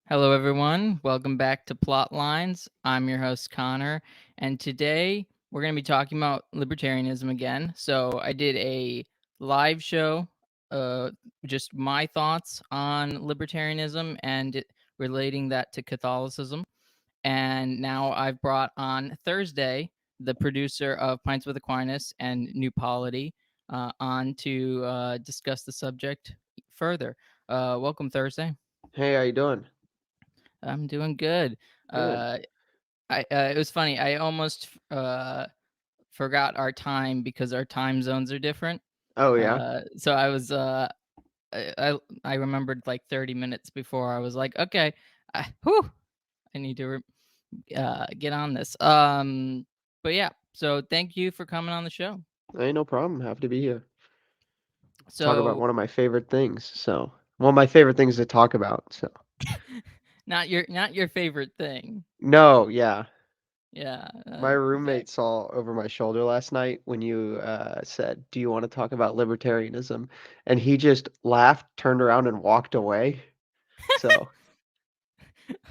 Hello, everyone. Welcome back to Plotlines. I'm your host, Connor, and today we're going to be talking about libertarianism again. So, I did a live show, just my thoughts on libertarianism and relating that to Catholicism. And now I've brought on Thrsdy, the producer of Pints with Aquinas and New Polity, on to discuss the subject further. Welcome, Thrsdy. Hey, how you doing? I'm doing good. Good. Uh, it was funny. I almost forgot our time because our time zones are different. Oh yeah. So I was I remembered like 30 minutes before I was like, okay, I need to get on this. But yeah. So thank you for coming on the show. Ain't no problem. Happy to be here. Talk about So one of my favorite things. One of my favorite things to talk about. not your favorite thing. No, yeah. Yeah. My That roommate saw over my shoulder last night when you said, "Do you want to talk about libertarianism?" And he just laughed, turned around, and walked away. So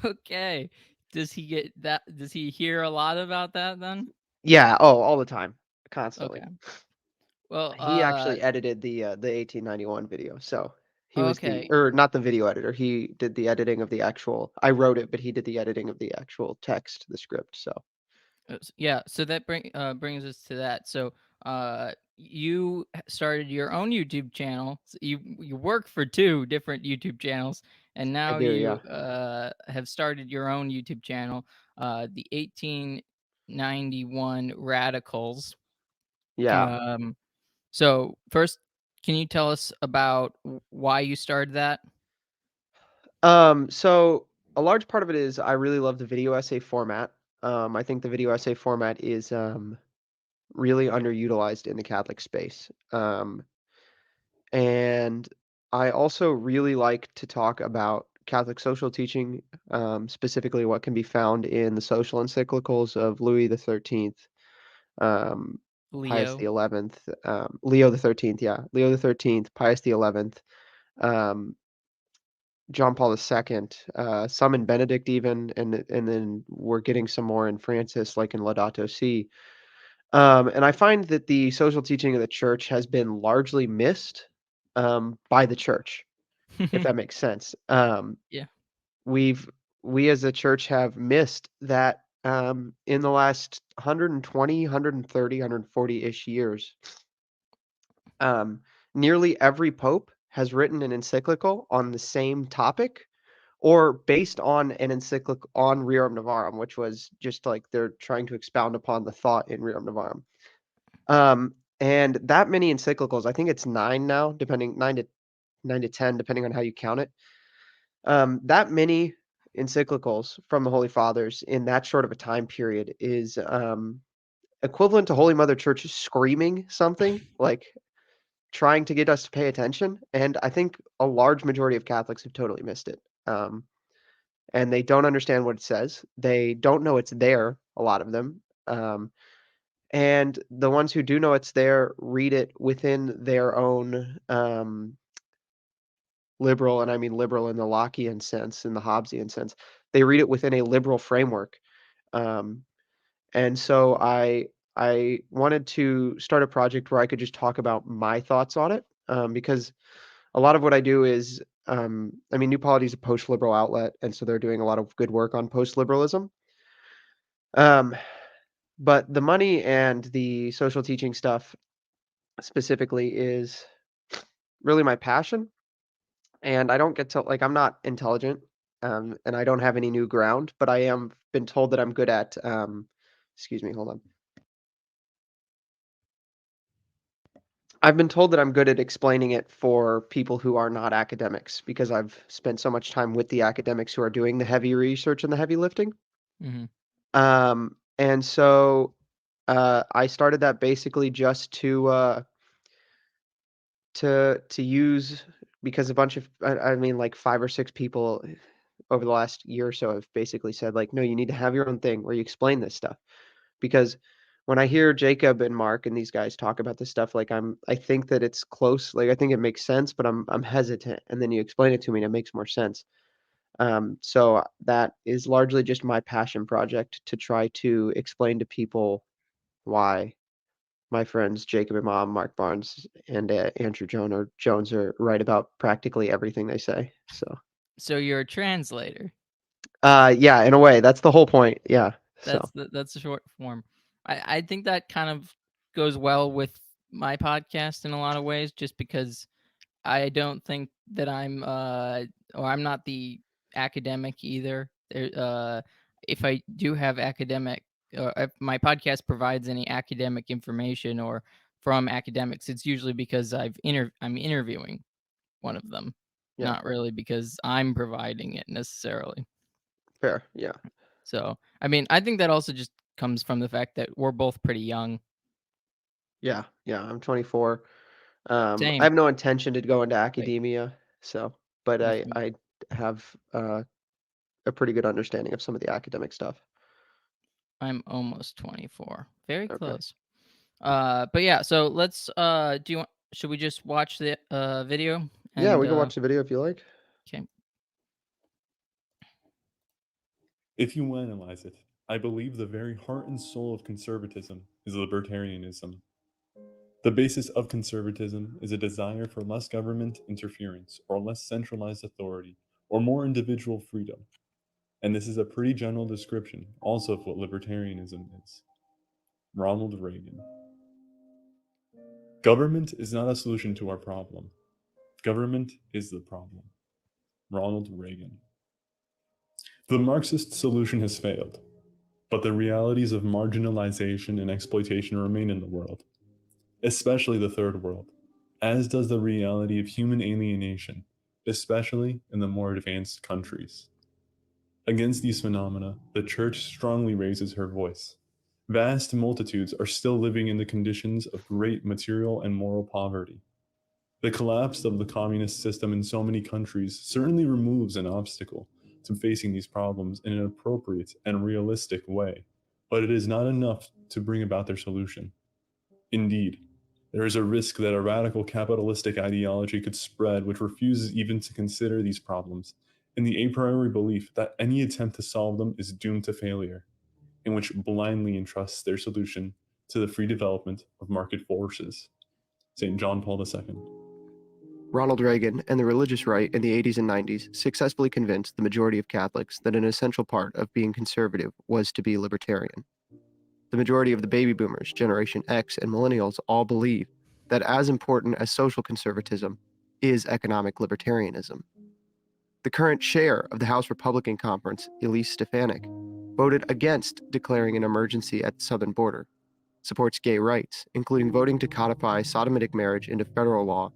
okay. Does he get that? Does he hear a lot about that then? yeah. Oh, all the time, constantly. Okay. Well, He actually edited the 1891 video. So he was the okay. or not the video editor. He did the editing of the actual. I wrote it, but he did the editing of the actual text, the script. So. Yeah, so that brings us to that. So, you started your own YouTube channel. You work for two different YouTube channels, and I now do, you yeah. have started your own YouTube channel, the 1891 Radicals. Yeah. Um, so first, can you tell us about why you started that? So a large part of it is I really love the video essay format. I think the video essay format is really underutilized in the Catholic space. And I also really like to talk about Catholic social teaching, specifically what can be found in the social encyclicals of Louis the 13th, Pius the Leo. 11th, Leo the 13th, yeah, Leo the 13th, Pius the 11th, um, John Paul II, some in Benedict even, and then we're getting some more in Francis, like in Laudato Si. And I find that the social teaching of the church has been largely missed by the church, if that makes sense. Yeah. We've we as a church have missed that in the last 120, 130, 140-ish years. Um, Nearly every pope has written an encyclical on the same topic or based on an encyclic on Rerum Novarum, which was just like they're trying to expound upon the thought in Rerum Novarum. And that many encyclicals, I think it's 9 now, depending 9 to 10, depending on how you count it. That many encyclicals from the Holy Fathers in that short of a time period is equivalent to Holy Mother Church screaming something, like trying to get us to pay attention. And I think a large majority of Catholics have totally missed it. And they don't understand what it says. They don't know it's there, a lot of them. And the ones who do know it's there read it within their own liberal, and I mean liberal in the Lockean sense, in the Hobbesian sense. They read it within a liberal framework. Um, and so I wanted to start a project where I could just talk about my thoughts on it, because a lot of what I do is, I mean, New Polity is a post-liberal outlet, and so they're doing a lot of good work on post-liberalism. Um, but the money and the social teaching stuff specifically is really my passion, and I don't get to like I'm not intelligent, and I don't have any new ground, but I am been told that I'm good at. Excuse me, hold on. I've been told that I'm good at explaining it for people who are not academics because I've spent so much time with the academics who are doing the heavy research and the heavy lifting. Hmm. And so I started that basically just to use because a bunch of I mean like 5 or 6 people over the last year or so have basically said like, no, you need to have your own thing where you explain this stuff because when I hear Jacob and Mark and these guys talk about this stuff, like I think that it's close, like I think it makes sense, but I'm hesitant, and then you explain it to me and it makes more sense. So that is largely just my passion project to try to explain to people why my friends Jacob and Mom, Mark Barnes, and Andrew Jones are right about practically everything they say. So you're a translator. Yeah, in a way, that's the whole point. Yeah. So That's the short form. I think that kind of goes well with my podcast in a lot of ways, just because I don't think that or I'm not the academic either. If I do have academic, if my podcast provides any academic information or from academics, it's usually because I'm interviewing one of them, yeah, not really because I'm providing it necessarily. fair. Yeah. So, I mean, I think that also just comes from the fact that we're both pretty young. Yeah. Yeah. I'm 24. I Same. have no intention to go into Wait, academia, but me I too. I have a pretty good understanding of some of the academic stuff. I'm almost 24. Very Okay. close. But yeah, so let's should we just watch the video Yeah, and we can watch the video if you like. okay. If you analyze it, I believe the very heart and soul of conservatism is libertarianism. The basis of conservatism is a desire for less government interference or less centralized authority or more individual freedom. And this is a pretty general description also of what libertarianism is. Ronald Reagan. Government is not a solution to our problem. Government is the problem. Ronald Reagan. The Marxist solution has failed, but the realities of marginalization and exploitation remain in the world, especially the third world, as does the reality of human alienation, especially in the more advanced countries. Against these phenomena, the Church strongly raises her voice. Vast multitudes are still living in the conditions of great material and moral poverty. The collapse of the communist system in so many countries certainly removes an obstacle to facing these problems in an appropriate and realistic way, but it is not enough to bring about their solution. Indeed, there is a risk that a radical capitalistic ideology could spread which refuses even to consider these problems, in the a priori belief that any attempt to solve them is doomed to failure, and which blindly entrusts their solution to the free development of market forces. St. John Paul II. Ronald Reagan and the religious right in the 80s and 90s successfully convinced the majority of Catholics that an essential part of being conservative was to be libertarian. The majority of the baby boomers, Generation X, and millennials all believe that as important as social conservatism is economic libertarianism. The current chair of the House Republican Conference, Elise Stefanik, voted against declaring an emergency at the southern border, supports gay rights, including voting to codify sodomitic marriage into federal law,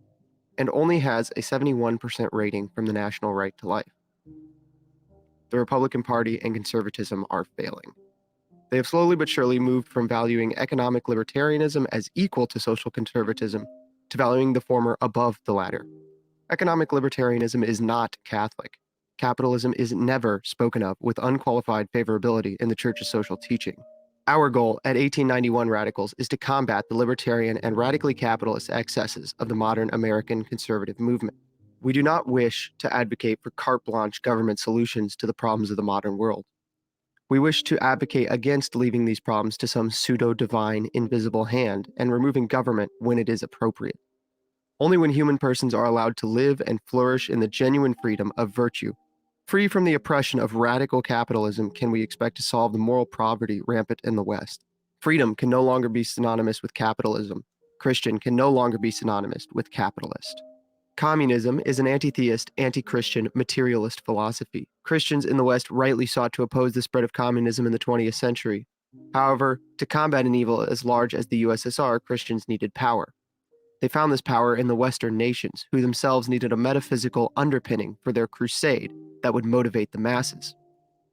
and only has a 71% rating from the National Right to Life. The Republican Party and conservatism are failing. They have slowly but surely moved from valuing economic libertarianism as equal to social conservatism to valuing the former above the latter. Economic libertarianism is not Catholic. Capitalism is never spoken of with unqualified favorability in the Church's social teaching. Our goal at 1891 Radicals is to combat the libertarian and radically capitalist excesses of the modern American conservative movement. We do not wish to advocate for carte blanche government solutions to the problems of the modern world. We wish to advocate against leaving these problems to some pseudo-divine invisible hand and removing government when it is appropriate. Only when human persons are allowed to live and flourish in the genuine freedom of virtue, free from the oppression of radical capitalism, can we expect to solve the moral poverty rampant in the West. Freedom can no longer be synonymous with capitalism. Christian can no longer be synonymous with capitalist. Communism is an anti-theist, anti-Christian, materialist philosophy. Christians in the West rightly sought to oppose the spread of communism in the 20th century. However, to combat an evil as large as the USSR, Christians needed power. They found this power in the Western nations, who themselves needed a metaphysical underpinning for their crusade that would motivate the masses.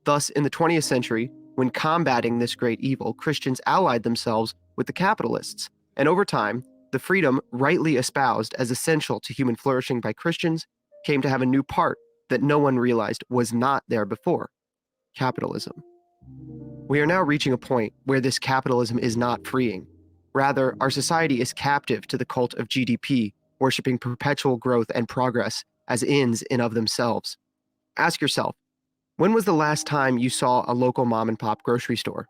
Thus, in the 20th century, when combating this great evil, Christians allied themselves with the capitalists, and over time, the freedom rightly espoused as essential to human flourishing by Christians came to have a new part that no one realized was not there before: capitalism. We are now reaching a point where this capitalism is not freeing. Rather, our society is captive to the cult of GDP, worshiping perpetual growth and progress as ends in of themselves. Ask yourself, when was the last time you saw a local mom and pop grocery store?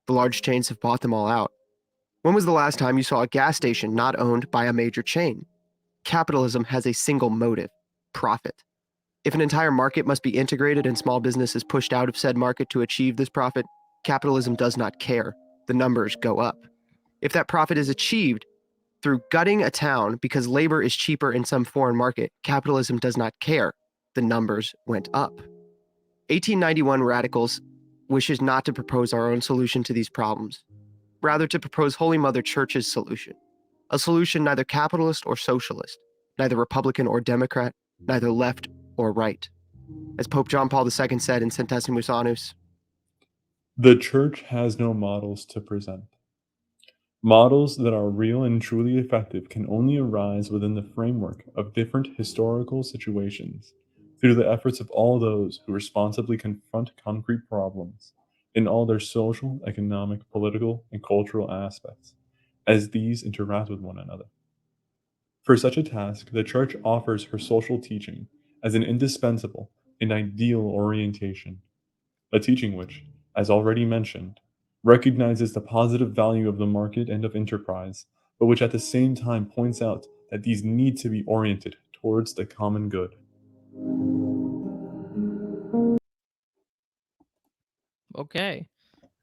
The large chains have bought them all out. When was the last time you saw a gas station not owned by a major chain? Capitalism has a single motive: profit. If an entire market must be integrated and small businesses pushed out of said market to achieve this profit, capitalism does not care. The numbers go up. If that profit is achieved through gutting a town because labor is cheaper in some foreign market, capitalism does not care. The numbers went up. 1891 radicals wishes not to propose our own solution to these problems, rather to propose Holy Mother Church's solution, a solution neither capitalist or socialist, neither Republican or Democrat, neither left or right. As Pope John Paul II said in Centesimus Annus, The Church has no models to present. Models that are real and truly effective can only arise within the framework of different historical situations, through the efforts of all those who responsibly confront concrete problems in all their social, economic, political, and cultural aspects, as these interact with one another. For such a task, the Church offers her social teaching as an indispensable and ideal orientation, a teaching which, as already mentioned, recognizes the positive value of the market and of enterprise, but which at the same time points out that these need to be oriented towards the common good. Okay.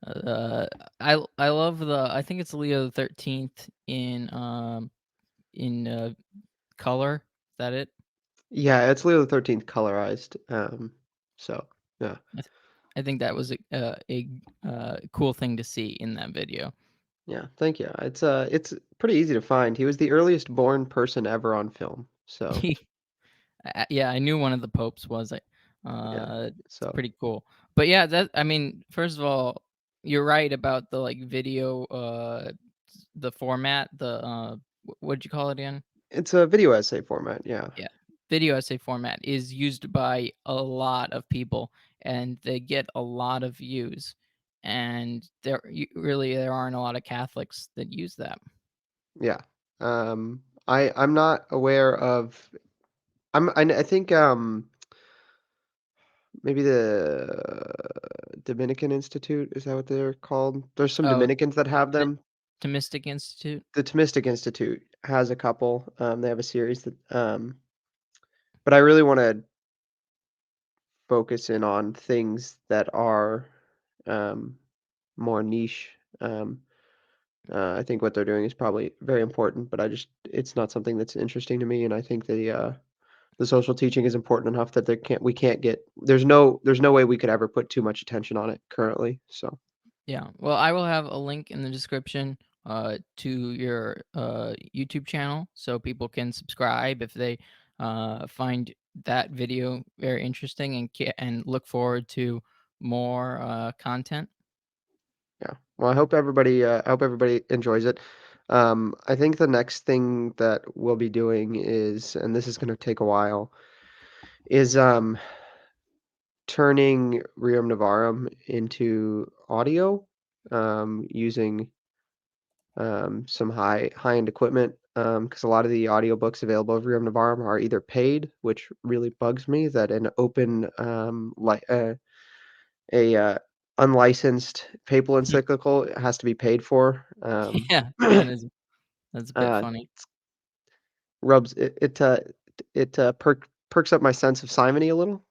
I love I think it's Leo the 13th in color. Is that it? Yeah, it's Leo the 13th colorized. So yeah. I think that was a cool thing to see in that video. Yeah, thank you. It's pretty easy to find. He was the earliest born person ever on film. So Yeah, I knew one of the popes was it. yeah. It's So pretty cool. But yeah, I mean, first of all, you're right about the video, the format, what'd you call it again? it's a video essay format. Yeah. Yeah, video essay format is used by a lot of people, and they get a lot of views. And there aren't a lot of Catholics that use that. Yeah. I'm not aware of. I think maybe the Dominican Institute, is that what they're called? There's some Oh, Dominicans that have the them. Thomistic Institute. The Thomistic Institute has a couple. They have a series that but I really want to focus in on things that are um more niche. Um I think what they're doing is probably very important, but it's not something that's interesting to me, and I think the social teaching is important enough that we can't get there's no way we could ever put too much attention on it currently. So Yeah. Well, I will have a link in the description to your YouTube channel so people can subscribe if they find that video very interesting and look forward to more content. yeah. Well, I hope everybody enjoys it. I think the next thing that we'll be doing is, and this is going to take a while, is turning Rerum Novarum into audio, using some high-end equipment, because a lot of the audiobooks available of Rerum Novarum are either paid, which really bugs me that an open, like a unlicensed papal encyclical has to be paid for. Yeah, that's a bit uh, funny. rubs it it perks up my sense of simony a little.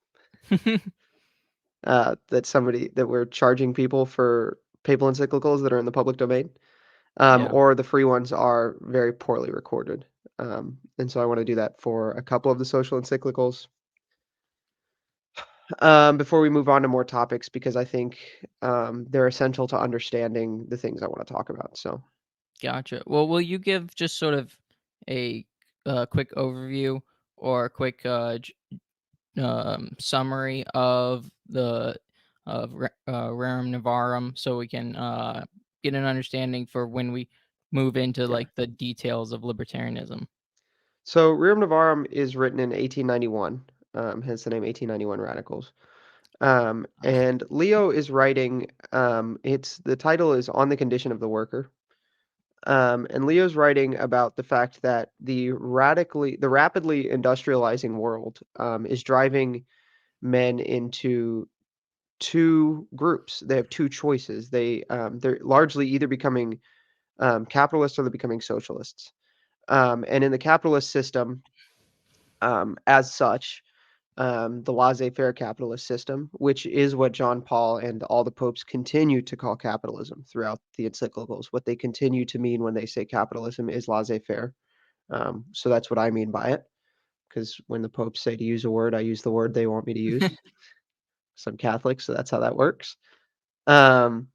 That we're charging people for papal encyclicals that are in the public domain. Yeah, Or the free ones are very poorly recorded. And so I want to do that for a couple of the social encyclicals. Before we move on to more topics, because I think they're essential to understanding the things I want to talk about. So gotcha. Well, will you give just sort of a quick overview or a quick summary of the Rerum Novarum so we can get an understanding for when we move into yeah. the details of libertarianism. So Rerum Novarum is written in 1891, hence the name 1891 Radicals. And Leo is writing. The title is On the Condition of the Worker. And Leo's writing about the fact that the rapidly industrializing world is driving men into two groups. They have two choices. They're largely either becoming capitalists or they're becoming socialists. And in the capitalist system, as such, the laissez-faire capitalist system, which is what John Paul and all the popes continue to call capitalism throughout the encyclicals. What they continue to mean when they say capitalism is laissez-faire. So that's what I mean by it. Because when the popes say to use a word, I use the word they want me to use. So I'm Catholic, so that's how that works. Um,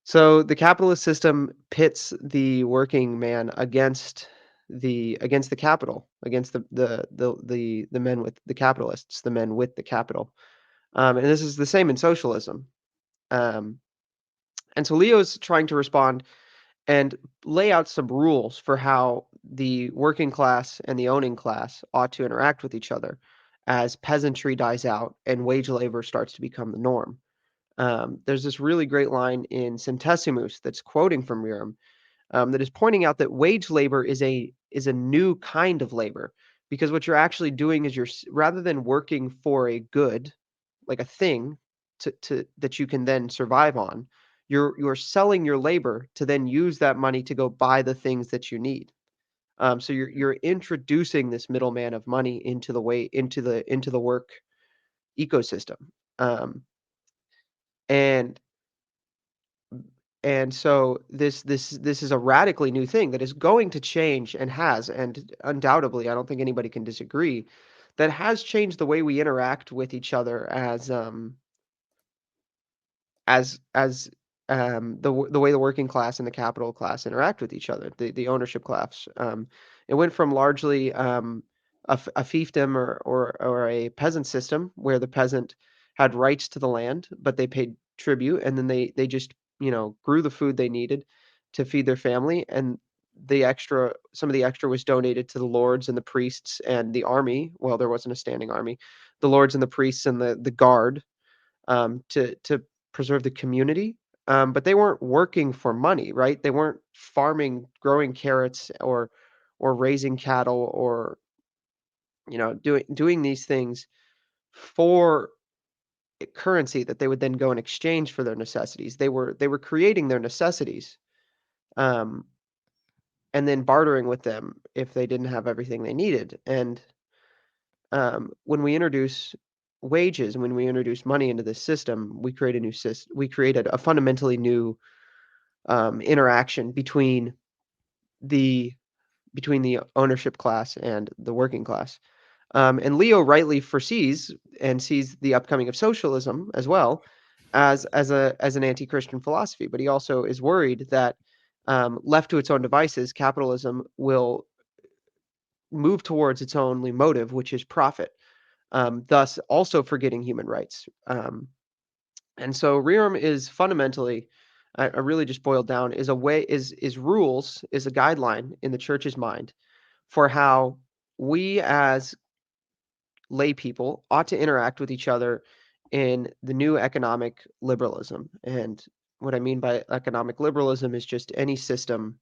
so the capitalist system pits the working man against the capital, against the men with the capitalists, the men with the capital. And this is the same in socialism. Um, and so Leo's trying to respond and lay out some rules for how the working class and the owning class ought to interact with each other as peasantry dies out and wage labor starts to become the norm. There's this really great line in Centesimus that's quoting from Rerum, that is pointing out that wage labor is a new kind of labor, because what you're actually doing is rather than working for a good, like a thing to that you can then survive on, you're selling your labor to then use that money to go buy the things that you need. So you're introducing this middleman of money into the work ecosystem. Um, and And so this is a radically new thing that is going to change and has, and undoubtedly, I don't think anybody can disagree, that has changed the way we interact with each other as the way the working class and the capital class interact with each other, the ownership class. It went from largely a fiefdom or a peasant system where the peasant had rights to the land, but they paid tribute, and then they just grew the food they needed to feed their family, and some of the extra was donated to the lords and the priests and the army. Well, there wasn't a standing army. The lords and the priests and the guard, to preserve the community. But they weren't working for money, right? They weren't farming, growing carrots, or raising cattle, or doing these things for currency that they would then go and exchange for their necessities. They were creating their necessities, um, and then bartering with them if they didn't have everything they needed. And when we introduce wages and when we introduce money into this system, we create a new system. We created a fundamentally new interaction the between the ownership class and the working class. And Leo rightly foresees and sees the upcoming of socialism as well as an anti-Christian philosophy, but he also is worried that, left to its own devices, capitalism will move towards its only motive, which is profit, thus also forgetting human rights. And so Rerum is fundamentally, I really just boiled down, is a way is rules, is a guideline in the church's mind for how we as lay people ought to interact with each other in the new economic liberalism. And what I mean by economic liberalism is just any system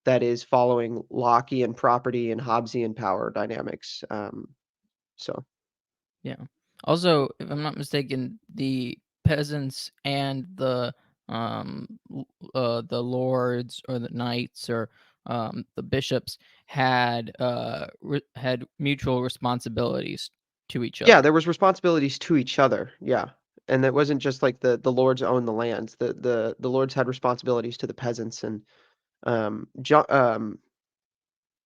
that is following Lockean property and Hobbesian power dynamics. So Yeah. Also, if I'm not mistaken, the peasants and the lords or the knights or the bishops had mutual responsibilities to each yeah, other. there was responsibilities to each other. Yeah. And it wasn't just like the lords owned the lands. The lords had responsibilities to the peasants. And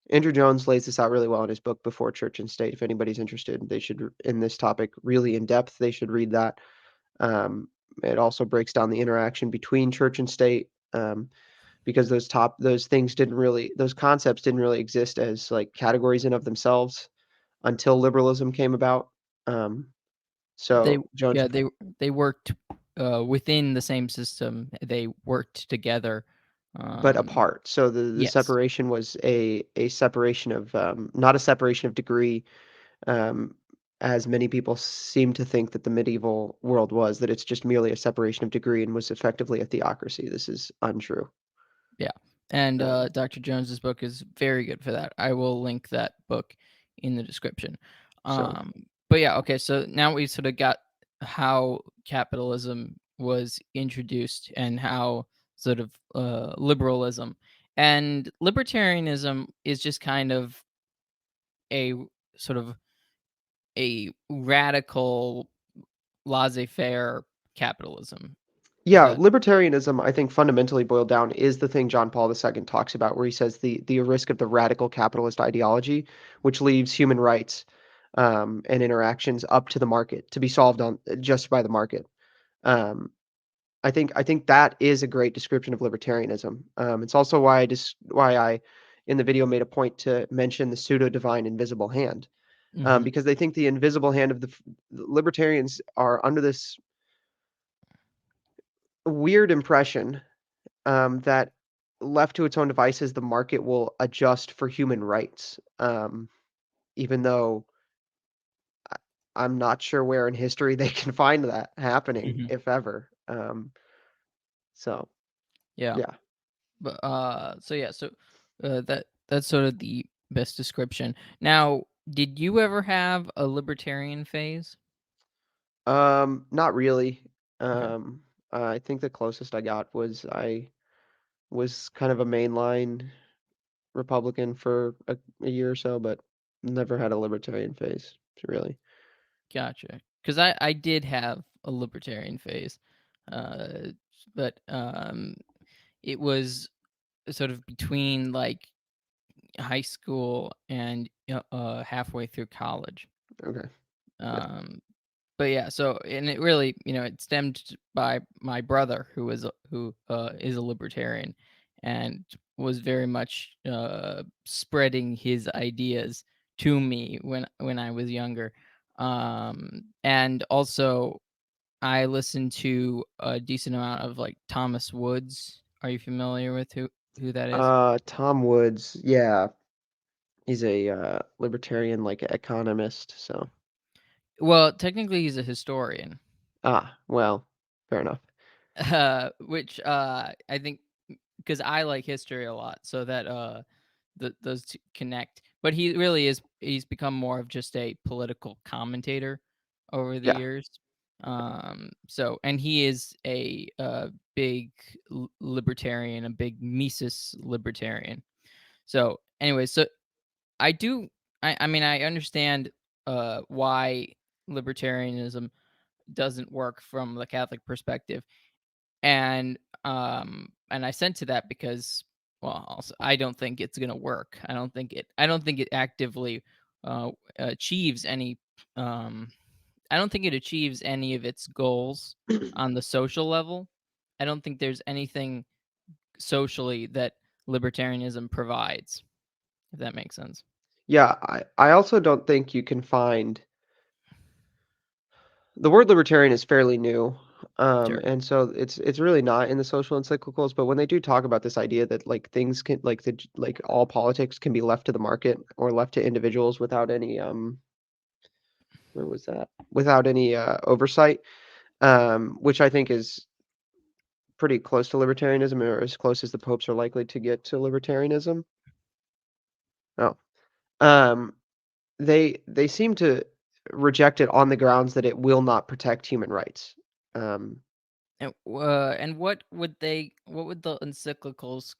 Andrew Jones lays this out really well in his book Before Church and State. If anybody's interested, they should in this topic really in depth. They should read that. It also breaks down the interaction between church and state, because those concepts didn't really exist as like categories in of themselves until liberalism came about. They So Jones, yeah they worked within the same system. They worked together. but Um, apart. So the yes, separation was a separation of, not a separation of degree, um, as many people seem to think that the medieval world was, that it's just merely a separation of degree and was effectively a theocracy. This is untrue. yeah. And Um, Dr. Jones's book is very good for that. I will link that book in the description. so Um, But yeah, okay. So now we sort of got how capitalism was introduced and how sort of liberalism and libertarianism is just kind of a sort of a radical laissez-faire capitalism. Is Yeah, that libertarianism, I think fundamentally boiled down is the thing John Paul II talks about, where he says the risk of the radical capitalist ideology, which leaves human rights and interactions up to the market to be solved on just by the market. Um, I think that is a great description of libertarianism. It's also why I in the video made a point to mention the pseudo divine invisible hand, Mhm. because they think the invisible hand of the libertarians are under this weird impression that left to its own devices, the market will adjust for human rights. Even though I'm not sure where in history they can find that happening, Mhm. if ever. So Yeah. yeah. But so yeah, so that's sort of the best description. Now, did you ever have a libertarian phase? Not really. Okay. Um, I think the closest I got was I was kind of a mainline Republican for a year or so, but never had a libertarian phase, really. Gotcha. Because I did have a libertarian phase, uh, but it was sort of between like high school and halfway through college. Okay. Yeah. But yeah, so and it really, it stemmed by my brother who is a libertarian and was very much spreading his ideas to me when I was younger. And also I listened to a decent amount of like Thomas Woods. Are you familiar with who that is? Tom Woods, yeah, he's a libertarian like economist, so Well, technically he's a historian. well, fair enough. Which I think because I like history a lot, so that those two connect. But he really he's become more of just a political commentator over the Yeah. years. So and he is a big libertarian, a big Mises libertarian. So anyway, so I do I mean I understand why libertarianism doesn't work from the Catholic perspective. And I sent to that because, well, also, I don't think it's gonna work. I don't think it actively uh achieves any um I don't think it achieves any of its goals on the social level. I don't think there's anything socially that libertarianism provides, if that makes sense. Yeah, I also don't think you can find the word libertarian is fairly new. Sure. And so it's really not in the social encyclicals, but when they do talk about this idea that like things can like all politics can be left to the market or left to individuals without any where was that? Without any oversight, which I think is pretty close to libertarianism or as close as the popes are likely to get to libertarianism. Oh. Um, they seem to reject it on the grounds that it will not protect human rights. Um, And what would the encyclicals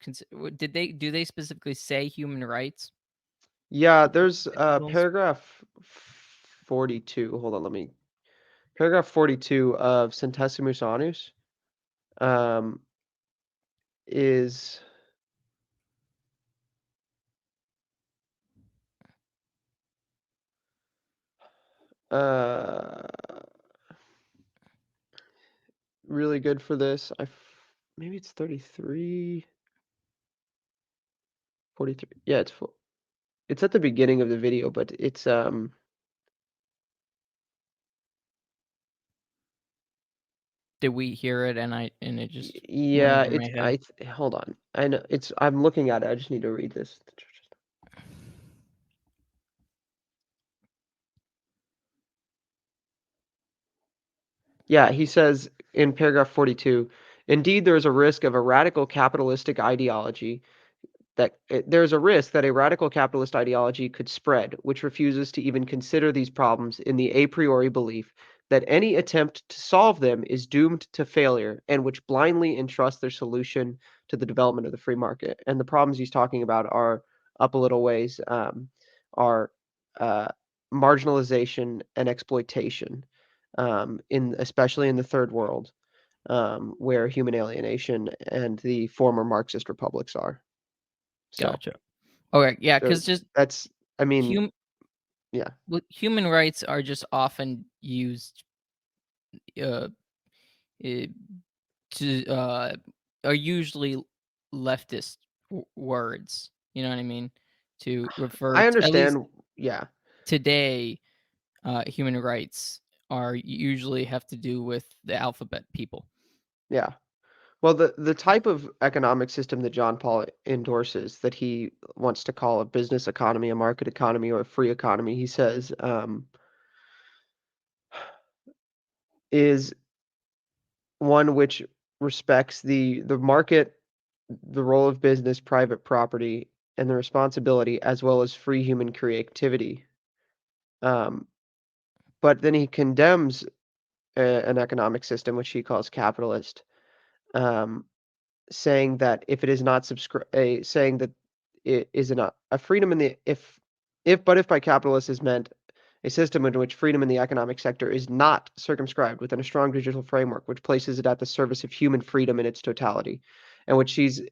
do they specifically say human rights? yeah, there's Encyclicals? paragraph 42. Hold on, let me. Paragraph 42 of Centesimus Annus um, is uh, really good for this. Maybe it's 33, 43. Yeah, it's at the beginning of the video, but it's Did we hear it and it just went yeah, over my head? hold on. I know I'm looking at it. I just need to read this. Yeah, he says in paragraph 42, indeed there is a risk of a radical capitalistic ideology there's a risk that a radical capitalist ideology could spread, which refuses to even consider these problems in the a priori belief that any attempt to solve them is doomed to failure, and which blindly entrusts their solution to the development of the free market. And the problems he's talking about are up a little ways, are marginalization and exploitation, especially in the third world, where human alienation and the former Marxist republics are. So Gotcha. Okay, yeah, there, because just that's, I mean, hum- yeah, human rights are just often used uh, eh, are usually leftist words. You know what I mean? To refer I to, at least understand. Yeah, today, human rights are usually have to do with the alphabet people. yeah. Well, the type of economic system that John Paul endorses, that he wants to call a business economy, a market economy, or a free economy, he says, is one which respects the market, the role of business, private property, and the responsibility, as well as free human creativity. Um, but then he condemns an economic system which he calls capitalist, um, saying that if it is not saying that it is not a freedom in the if by capitalist is meant a system in which freedom in the economic sector is not circumscribed within a strong digital framework which places it at the service of human freedom in its totality, and which sees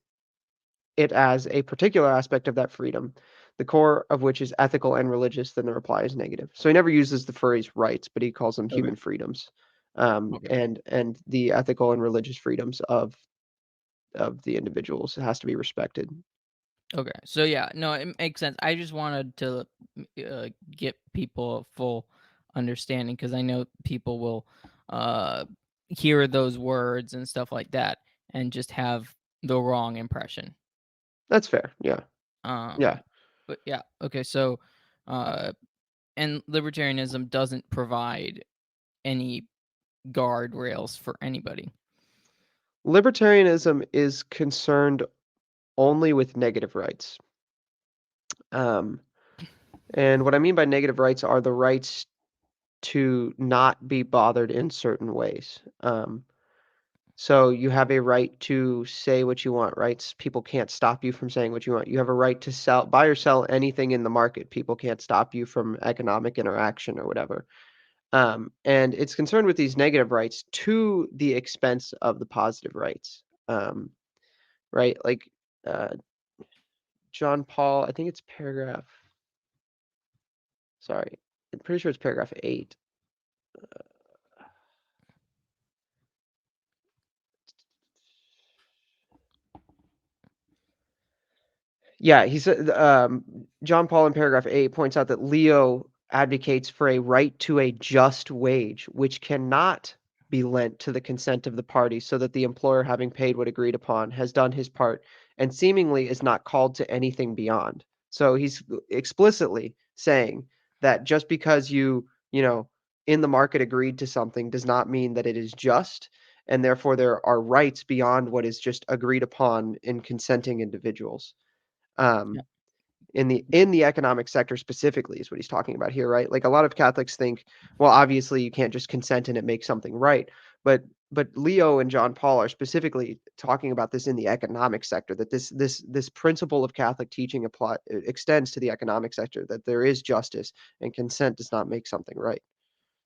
it as a particular aspect of that freedom, the core of which is ethical and religious, then the reply is negative. So he never uses the phrase rights, but he calls them Okay. human freedoms, Okay. and the ethical and religious freedoms of the individuals has to be respected. Okay. So yeah, no, it makes sense. I just wanted to get people a full understanding because I know people will uh, hear those words and stuff like that and just have the wrong impression. That's fair. Yeah. Yeah. Um, but yeah, okay. So, uh, and libertarianism doesn't provide any guardrails for anybody. Libertarianism is concerned only with negative rights. Um, and what I mean by negative rights are the rights to not be bothered in certain ways. So you have a right to say what you want, rights. People can't stop you from saying what you want. You have a right to buy or sell anything in the market. People can't stop you from economic interaction or whatever. And it's concerned with these negative rights to the expense of the positive rights. Right? Like uh, John Paul, I think it's paragraph. Sorry, I'm pretty sure it's paragraph 8. Yeah, he said John Paul in paragraph 8 points out that Leo advocates for a right to a just wage, which cannot be lent to the consent of the parties, so that the employer, having paid what agreed upon, has done his part and seemingly is not called to anything beyond. So he's explicitly saying that just because you know, in the market agreed to something does not mean that it is just, and therefore there are rights beyond what is just agreed upon in consenting individuals. Yeah. um, in the economic sector specifically is what he's talking about here, right? Like a lot of Catholics think, well, obviously you can't just consent and it makes something right, but Leo and John Paul are specifically talking about this in the economic sector, that this principle of Catholic teaching extends to the economic sector, that there is justice and consent does not make something right.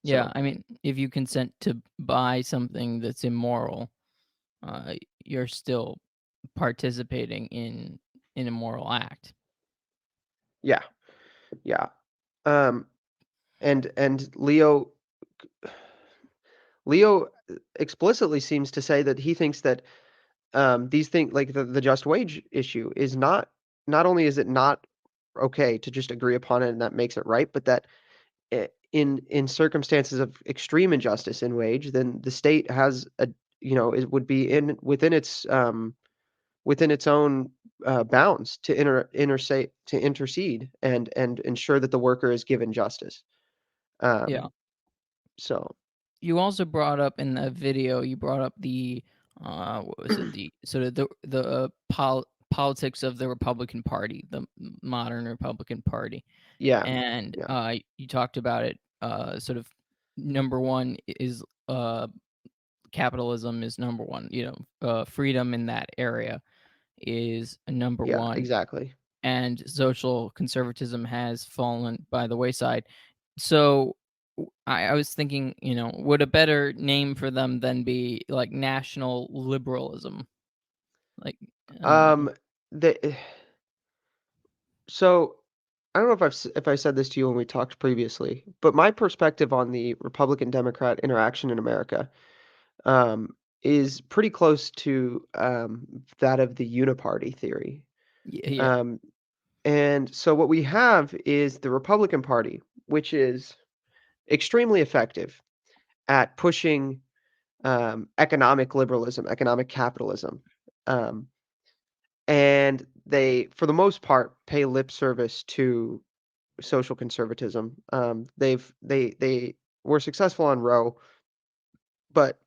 Yeah, So I mean, if you consent to buy something that's immoral, you're still participating in an immoral act. yeah, yeah. Um, and Leo explicitly seems to say that he thinks that these things like the just wage issue is not only is it not okay to just agree upon it and that makes it right, but that in circumstances of extreme injustice in wage, then the state has it would be within its own bounds to intercede and ensure that the worker is given justice. Yeah. So You also brought up in the video, you brought up the what was it? The sort of the politics of the Republican Party, the modern Republican Party. Yeah. And Yeah. you talked about it. Sort of number one is capitalism is number one. Freedom in that area is number Yeah, one, exactly. and social conservatism has fallen by the wayside. So I was thinking, would a better name for them then be like national liberalism? Like, The so I don't know if I said this to you when we talked previously, but my perspective on the Republican Democrat interaction in America um, is pretty close to that of the uniparty theory. yeah. Um, and so what we have is the Republican Party, which is extremely effective at pushing economic liberalism, economic capitalism. Um, and they, for the most part, pay lip service to social conservatism. They were successful on Roe, but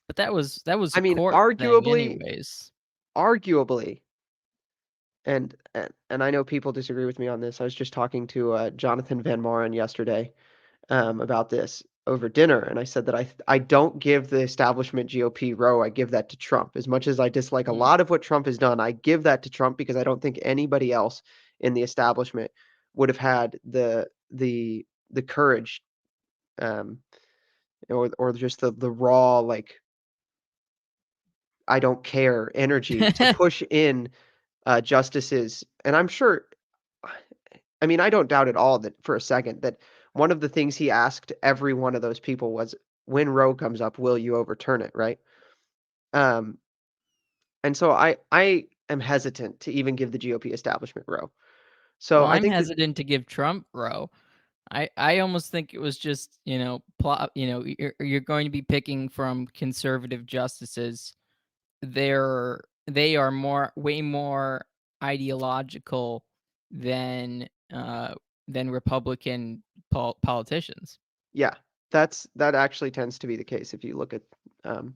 But that was I a mean, court thing arguably, anyways. arguably, and I know people disagree with me on this. I was just talking to Jonathan Van Moren yesterday about this over dinner, and I said that I don't give the establishment GOP Roe. I give that to Trump. As much as I dislike a Mm. lot of what Trump has done, I give that to Trump because I don't think anybody else in the establishment would have had the courage um, or just the raw like I don't care energy to push in justices. And I'm sure, I mean, I don't doubt at all that for a second that one of the things he asked every one of those people was, "When Roe comes up, will you overturn it?" Right? Um, and so I am hesitant to even give the GOP establishment Roe. So Well, I I'm think that hesitant to give Trump Roe. I almost think it was just, plot, you're going to be picking from conservative justices. They are way more ideological than Republican politicians. yeah, that actually tends to be the case if you look at um,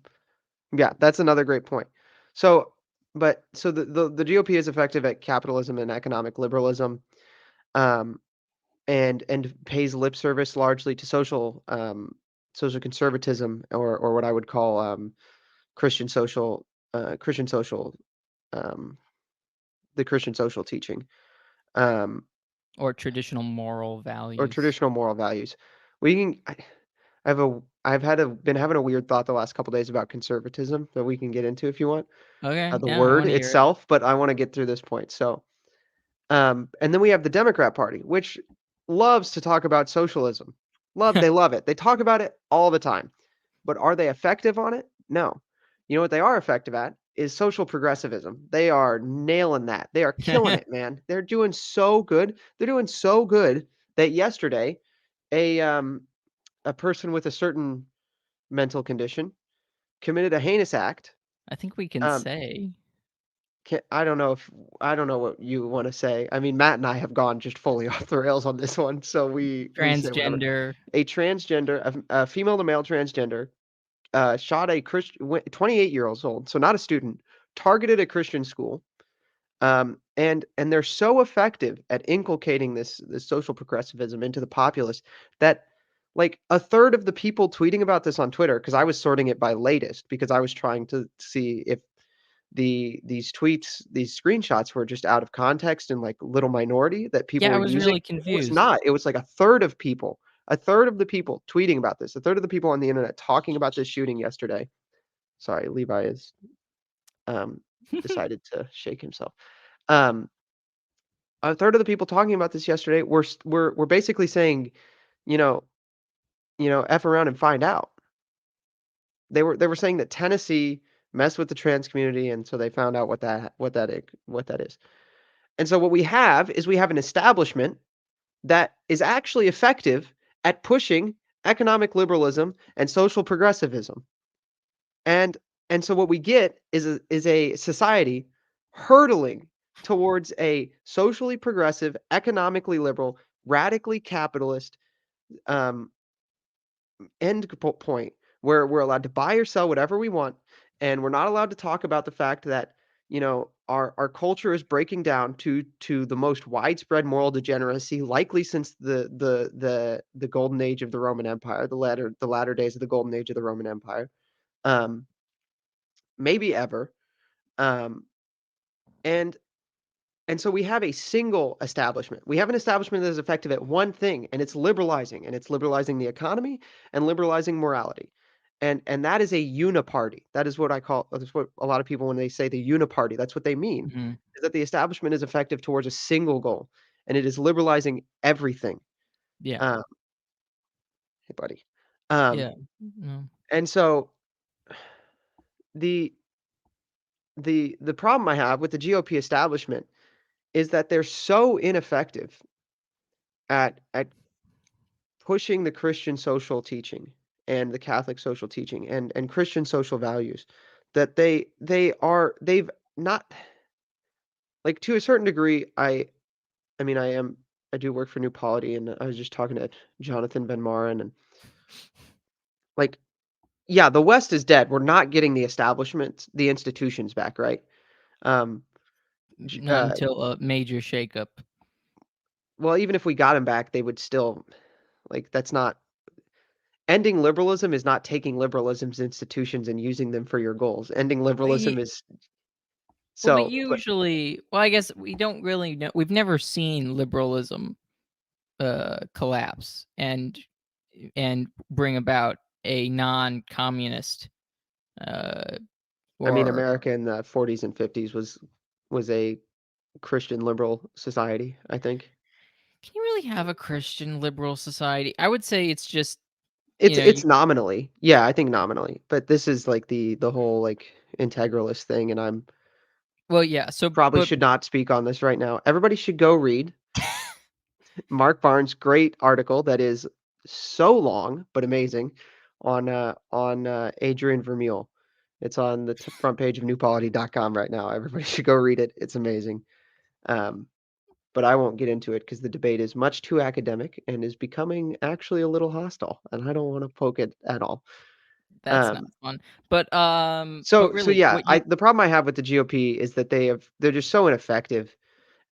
yeah, that's another great point. So, so the GOP is effective at capitalism and economic liberalism, um, and pays lip service largely to social conservatism or what I would call Christian social Christian social um, the Christian social teaching um, Or traditional moral or values. traditional moral values. We can. I have a been having a weird thought the last couple days about conservatism that we can get into if you want. Okay, The yeah, I word want to hear it. itself, but I want to get through this point. So, and then we have the Democrat Party, which loves to talk about socialism. They love it. They talk about it all the time. But are they effective on it? No. You know what they are effective at is social progressivism. They are nailing that. They are killing it, man. They're doing so good. They're doing so good that yesterday a a person with a certain mental condition committed a heinous act. I think we can Um, say I don't know if I don't know what you want to say. I mean, Matt and I have gone just fully off the rails on this one, so we say whatever. transgender. A transgender, a female to male transgender, shot a Christian, 28-year-old old, so not a student, targeted a Christian school. And they're so effective at inculcating this social progressivism into the populace that like a third of the people tweeting about this on Twitter, because I was sorting it by latest because I was trying to see if these tweets, these screenshots were just out of context and like little minority that people Yeah, I were was using. really It was confused. not. It was like a third of people, a third of the people tweeting about this, a third of the people on the internet talking about this shooting yesterday. Sorry, Levi is um decided to shake himself. Um, a third of the people talking about this yesterday were basically saying, you know, F around and find out. They were saying that Tennessee messed with the trans community, and so they found out what that is. And so what we have an establishment that is actually effective at pushing economic liberalism and social progressivism. And and so what we get is a society hurtling towards a socially progressive, economically liberal, radically capitalist um, point where we're allowed to buy or sell whatever we want, and we're not allowed to talk about the fact that our culture is breaking down to the most widespread moral degeneracy likely since the golden age of the Roman Empire, the latter days of the golden age of the Roman Empire, maybe ever. Um, and so we have a single establishment. We have an establishment that is effective at one thing, and it's liberalizing, the economy and liberalizing morality. And that is a uniparty. That's what a lot of people, when they say the uniparty, that's what they mean, Mhm. is that the establishment is effective towards a single goal, and it is liberalizing everything. Yeah. Um, hey, buddy. Um, Yeah. No. and so the the problem I have with the GOP establishment is that they're so ineffective at pushing the Christian social teaching and the Catholic social teaching and Christian social values that they've not, like, to a certain degree. I mean, I do work for New Polity, and I was just talking to Jonathan Ben Marin, and, like, yeah, the West is dead. We're not getting the establishment, the institutions back, right? Um, Not until a major shakeup. well, even if we got them back, they would still, like, that's not ending liberalism is not taking liberalism's institutions and using them for your goals. Ending liberalism is Well, but so, but usually, well, I guess we don't really know. We've never seen liberalism collapse and bring about a non-communist uh, I mean, or America in the 40s and 50s was a Christian liberal society, I think. can you really have a Christian liberal society? I would say it's just It's nominally. Yeah, I think nominally. But this is like the whole, like, integralist thing, and I'm well, yeah. So, probably but should not speak on this right now. Everybody should go read Mark Barnes' great article that is so long but amazing on Adrian Vermeule. It's on the front page of newpolity.com right now. Everybody should go read it. It's amazing. Um, but I won't get into it because the debate is much too academic and is becoming actually a little hostile, and I don't want to poke it at all. that's not Um, fun. But so really, yeah, what you the problem I have with the GOP is that they're just so ineffective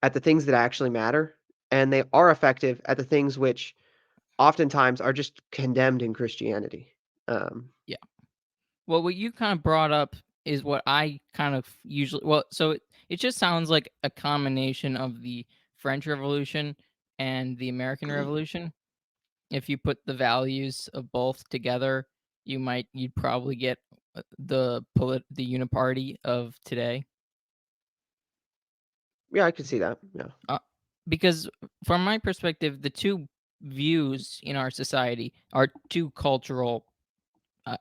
at the things that actually matter, and they are effective at the things which oftentimes are just condemned in Christianity. yeah. Well, what you kind of brought up is what I kind of usually so it just sounds like a combination of the French Revolution and the American Revolution. If you put the values of both together, you'd probably get the uniparty of today. Yeah, I can see that. Yeah. Because from my perspective, the two views in our society, our two cultural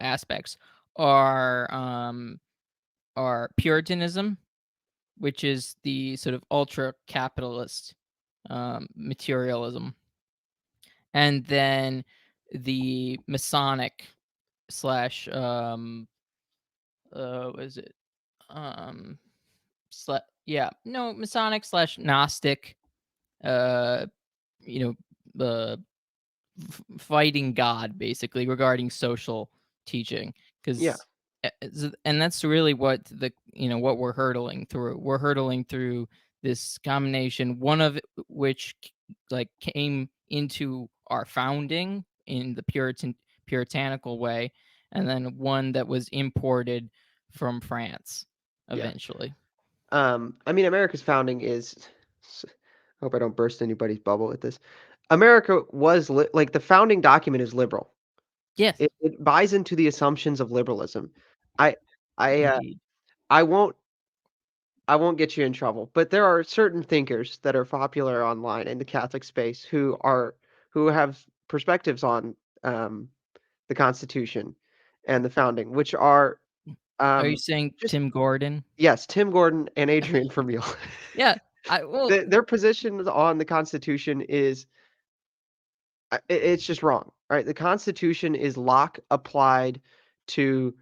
aspects, are Puritanism, which is the sort of ultra capitalist materialism, and then the Masonic slash what is it um yeah, no, Masonic slash Gnostic, uh you know fighting God, basically, regarding social teaching. Yeah. Because and that's really what what we're hurtling through. We're hurtling through this combination, one of which like came into our founding in the puritanical way, and then one that was imported from France Yeah. eventually. I mean, America's founding is. I hope I don't burst anybody's bubble with this. America was like, the founding document is liberal. Yes, It buys into the assumptions of liberalism. I I uh, indeed. I won't get you in trouble, but there are certain thinkers that are popular online in the Catholic space who have perspectives on um, the Constitution and the founding, which are Are you um, saying just Tim Gordon? yes, Tim Gordon and Adrian Vermeule. Yeah, I well, Their positions on the Constitution is it's just wrong, right? The Constitution is Locke applied to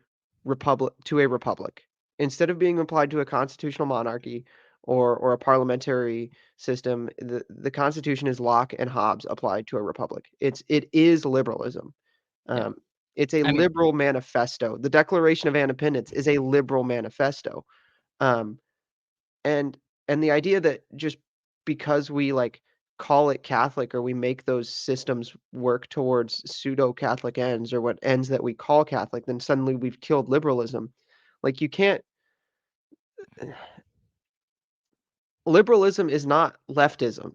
a republic. Instead of being applied to a constitutional monarchy or a parliamentary system, the Constitution is Locke and Hobbes applied to a republic. It is liberalism. yeah. Um, it's a I mean, liberal manifesto. The Declaration of Independence is a liberal manifesto. Um, And the idea that just because we like call it Catholic, or we make those systems work towards pseudo Catholic ends, or what ends that we call Catholic, then suddenly we've killed liberalism. Like, you can't. Liberalism is not leftism.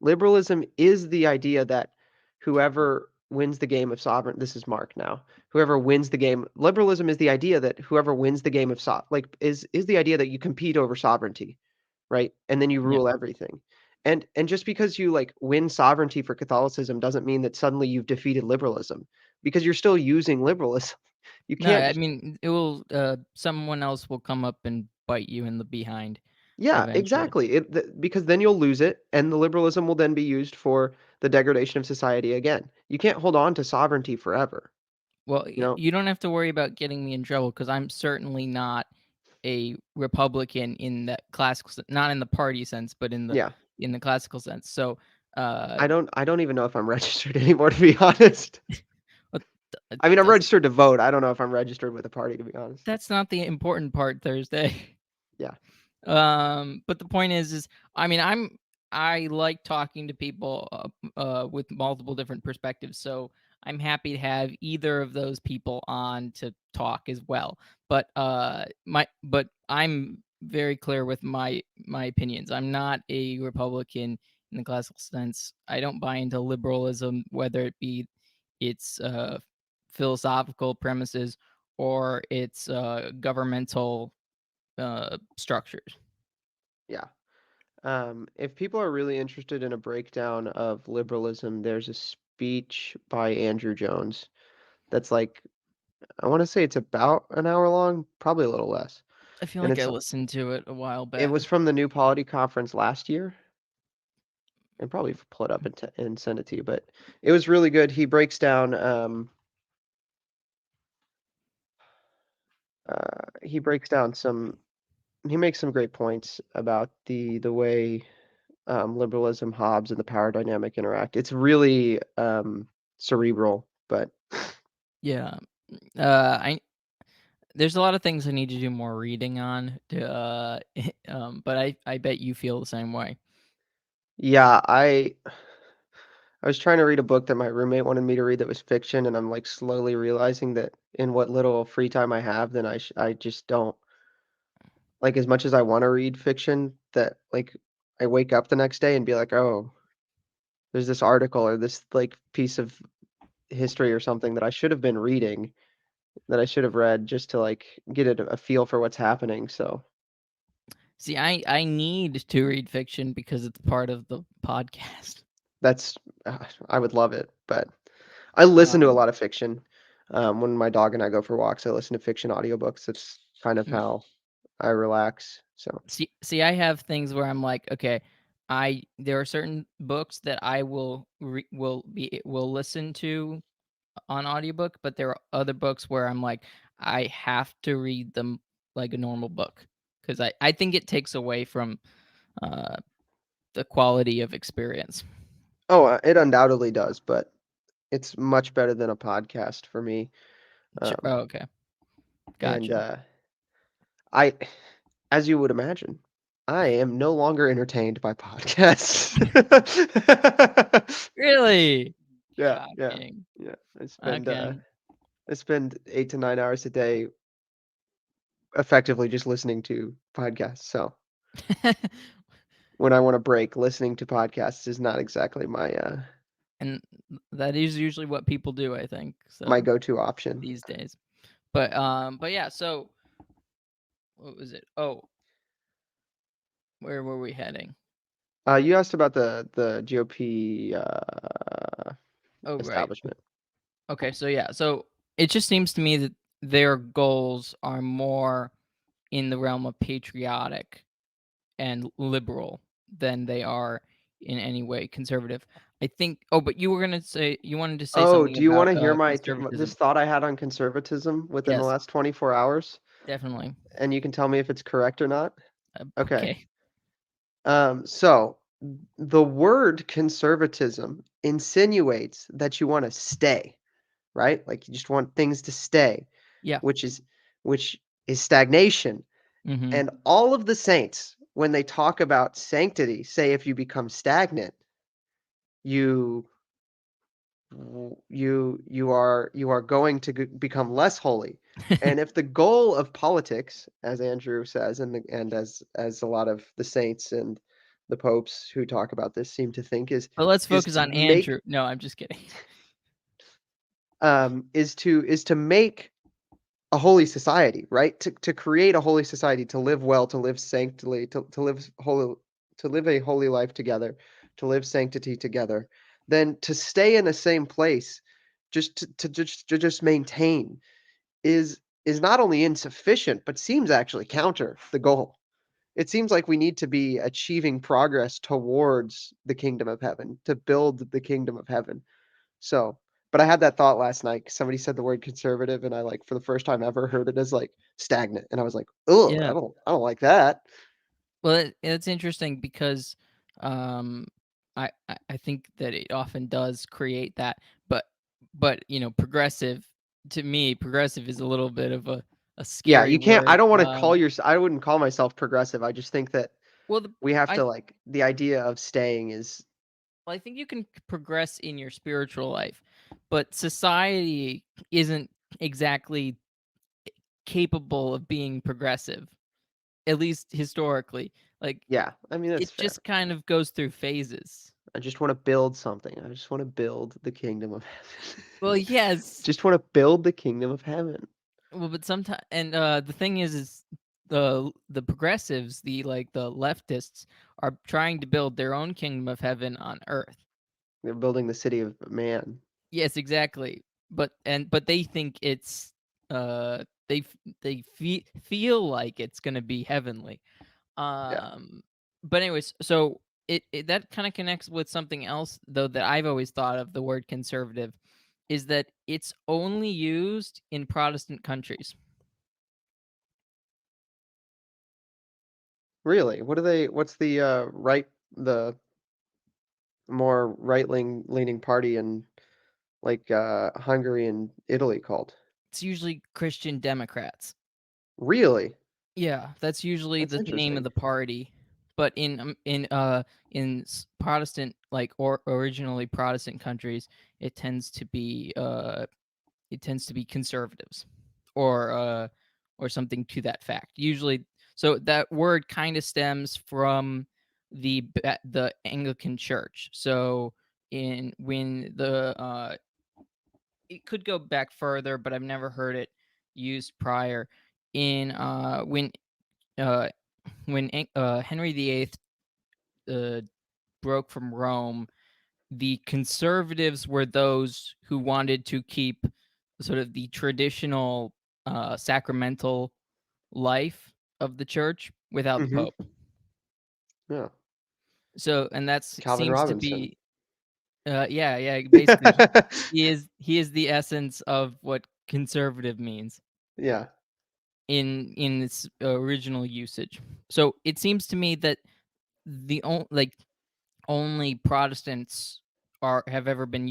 Liberalism is the idea that whoever wins the game of sovereign, this is Mark now. Whoever wins the game, liberalism is the idea that whoever wins the game of is the idea that you compete over sovereignty, right? And then you Yeah. rule everything. And just because you like win sovereignty for Catholicism doesn't mean that suddenly you've defeated liberalism, because you're still using liberalism. You No, can't I mean it will. Someone else will come up and bite you in the behind Yeah, eventually. exactly. Because then you'll lose it, and the liberalism will then be used for the degradation of society again. You can't hold on to sovereignty forever. Well, You know? you don't have to worry about getting me in trouble because I'm certainly not a Republican in the classical, not in the party sense, but Yeah. in the classical sense. So, uh, I don't even know if I'm registered anymore, to be honest. what I mean, I'm does registered to vote. I don't know if I'm registered with a party, to be honest. that's not the important part, Thursday. Yeah. But the point is I mean, I like talking to people with multiple different perspectives, so I'm happy to have either of those people on to talk as well. But but I'm very clear with my opinions. I'm not a Republican in the classical sense. I don't buy into liberalism, whether it be its philosophical premises or its governmental structures. Yeah. If people are really interested in a breakdown of liberalism, there's a speech by Andrew Jones that's like, I want to say it's about an hour long, probably a little less. I feel And like I listened to it a while it back. was from the new Polity conference last year. And probably pull it up and send it to you, but it was really good. He breaks down he makes some great points about the way liberalism, Hobbes, and the power dynamic interact. It's really cerebral, but Yeah. I there's a lot of things I need to do more reading on to but I bet you feel the same way. yeah, I was trying to read a book that my roommate wanted me to read that was fiction, and I'm like slowly realizing that in what little free time I have, then I just don't like, as much as I want to read fiction, that like I wake up the next day and be like, oh, there's this article or this like piece of history or something that I should have been reading, that I should have read, just to like get a feel for what's happening. So See, I need to read fiction because it's part of the podcast. that's I would love it, but I listen to a Um, lot of fiction. When my dog and I go for walks, I listen to fiction audiobooks. It's kind of mm, how I relax. So see, I have things where I'm like, okay, there are certain books that I will listen to on audiobook, but there are other books where I'm like, I have to read them like a normal book because I think it takes away from uh, the quality of experience. it undoubtedly does, but it's much better than a podcast for me. Sure. Um, Oh, okay, and gotcha. I, as you would imagine, I am no longer entertained by podcasts. Really Yeah, yeah, shocking. yeah. Okay. I spend 8 to 9 hours a day effectively just listening to podcasts. So when I want to break, listening to podcasts is not exactly And that is usually what people do, I think. my So go-to option. these days, but yeah. So what was it? Oh, where were we heading? You asked about the GOP Oh, right. establishment. Okay, so yeah, so it just seems to me that their goals are more in the realm of patriotic and liberal than they are in any way conservative. I think. Oh, but you wanted to say Oh, something do you want about to hear this conservatism. thought I had on conservatism within the Yes, last 24 hours? definitely. And you can tell me if it's correct or not? Okay. Okay. So the word conservatism insinuates that you want to stay, right? Like you just want things to stay, Yeah. which is which is stagnation. Mm-hmm. And all of the saints when they talk about sanctity, say if you become stagnant, you you are going to become less holy. And if the goal of politics, as Andrew says, and as a lot of the saints and the popes who talk about this seem to think, But let's is focus to on make Andrew. No, I'm just kidding. is to make a holy society, right? To create a holy society, to live well, to live sanctily, to live holy, to live a holy life together, to live sanctity together, then to stay in the same place, just to just maintain is not only insufficient, but seems actually counter the goal. It seems like we need to be achieving progress towards the kingdom of heaven, to build the kingdom of heaven. So, but I had that thought last night. Somebody said the word conservative, and I like for the first time ever heard it as like stagnant, and I was like, "Oh, Yeah. I don't like that." Well, it's interesting because um, I think that it often does create that, but progressive, to me, progressive is a little bit of a Yeah, scary you can't. I word. don't want to call your. I wouldn't call myself progressive. I just think that Well, we have I to like the idea of staying is. well, I think you can progress in your spiritual life, but society isn't exactly capable of being progressive, at least historically. Like Yeah, I mean that's it fair. just kind of goes through phases. I just want to build something. I just want to build the kingdom of heaven. Well, yes. Just want to build the kingdom of heaven. Well, but sometimes, and the thing is the progressives, the leftists, are trying to build their own kingdom of heaven on earth. They're building the city of man. Yes, exactly. But they think it's they feel like it's gonna be heavenly. Yeah. But anyways, so it that kind of connects with something else though that I've always thought of the word conservative, is that it's only used in Protestant countries. Really? What do they? What's the the more leaning party in like Hungary and Italy called? It's usually Christian Democrats. Really? Yeah, that's usually That's the name of interesting. the party. But Protestant, or originally Protestant countries, it tends to be conservatives, or something to that fact. Usually, so that word kind of stems from the Anglican Church. So in when the it could go back further, but I've never heard it used prior. In uh, Henry VIII uh, broke from Rome, the conservatives were those who wanted to keep sort of the traditional sacramental life of the church without the Mm-hmm. Pope. Yeah. So, and that Calvin seems to Robinson. be, yeah. Basically, he is the essence of what conservative means Yeah. in its original usage. So it seems to me that only Protestants have ever been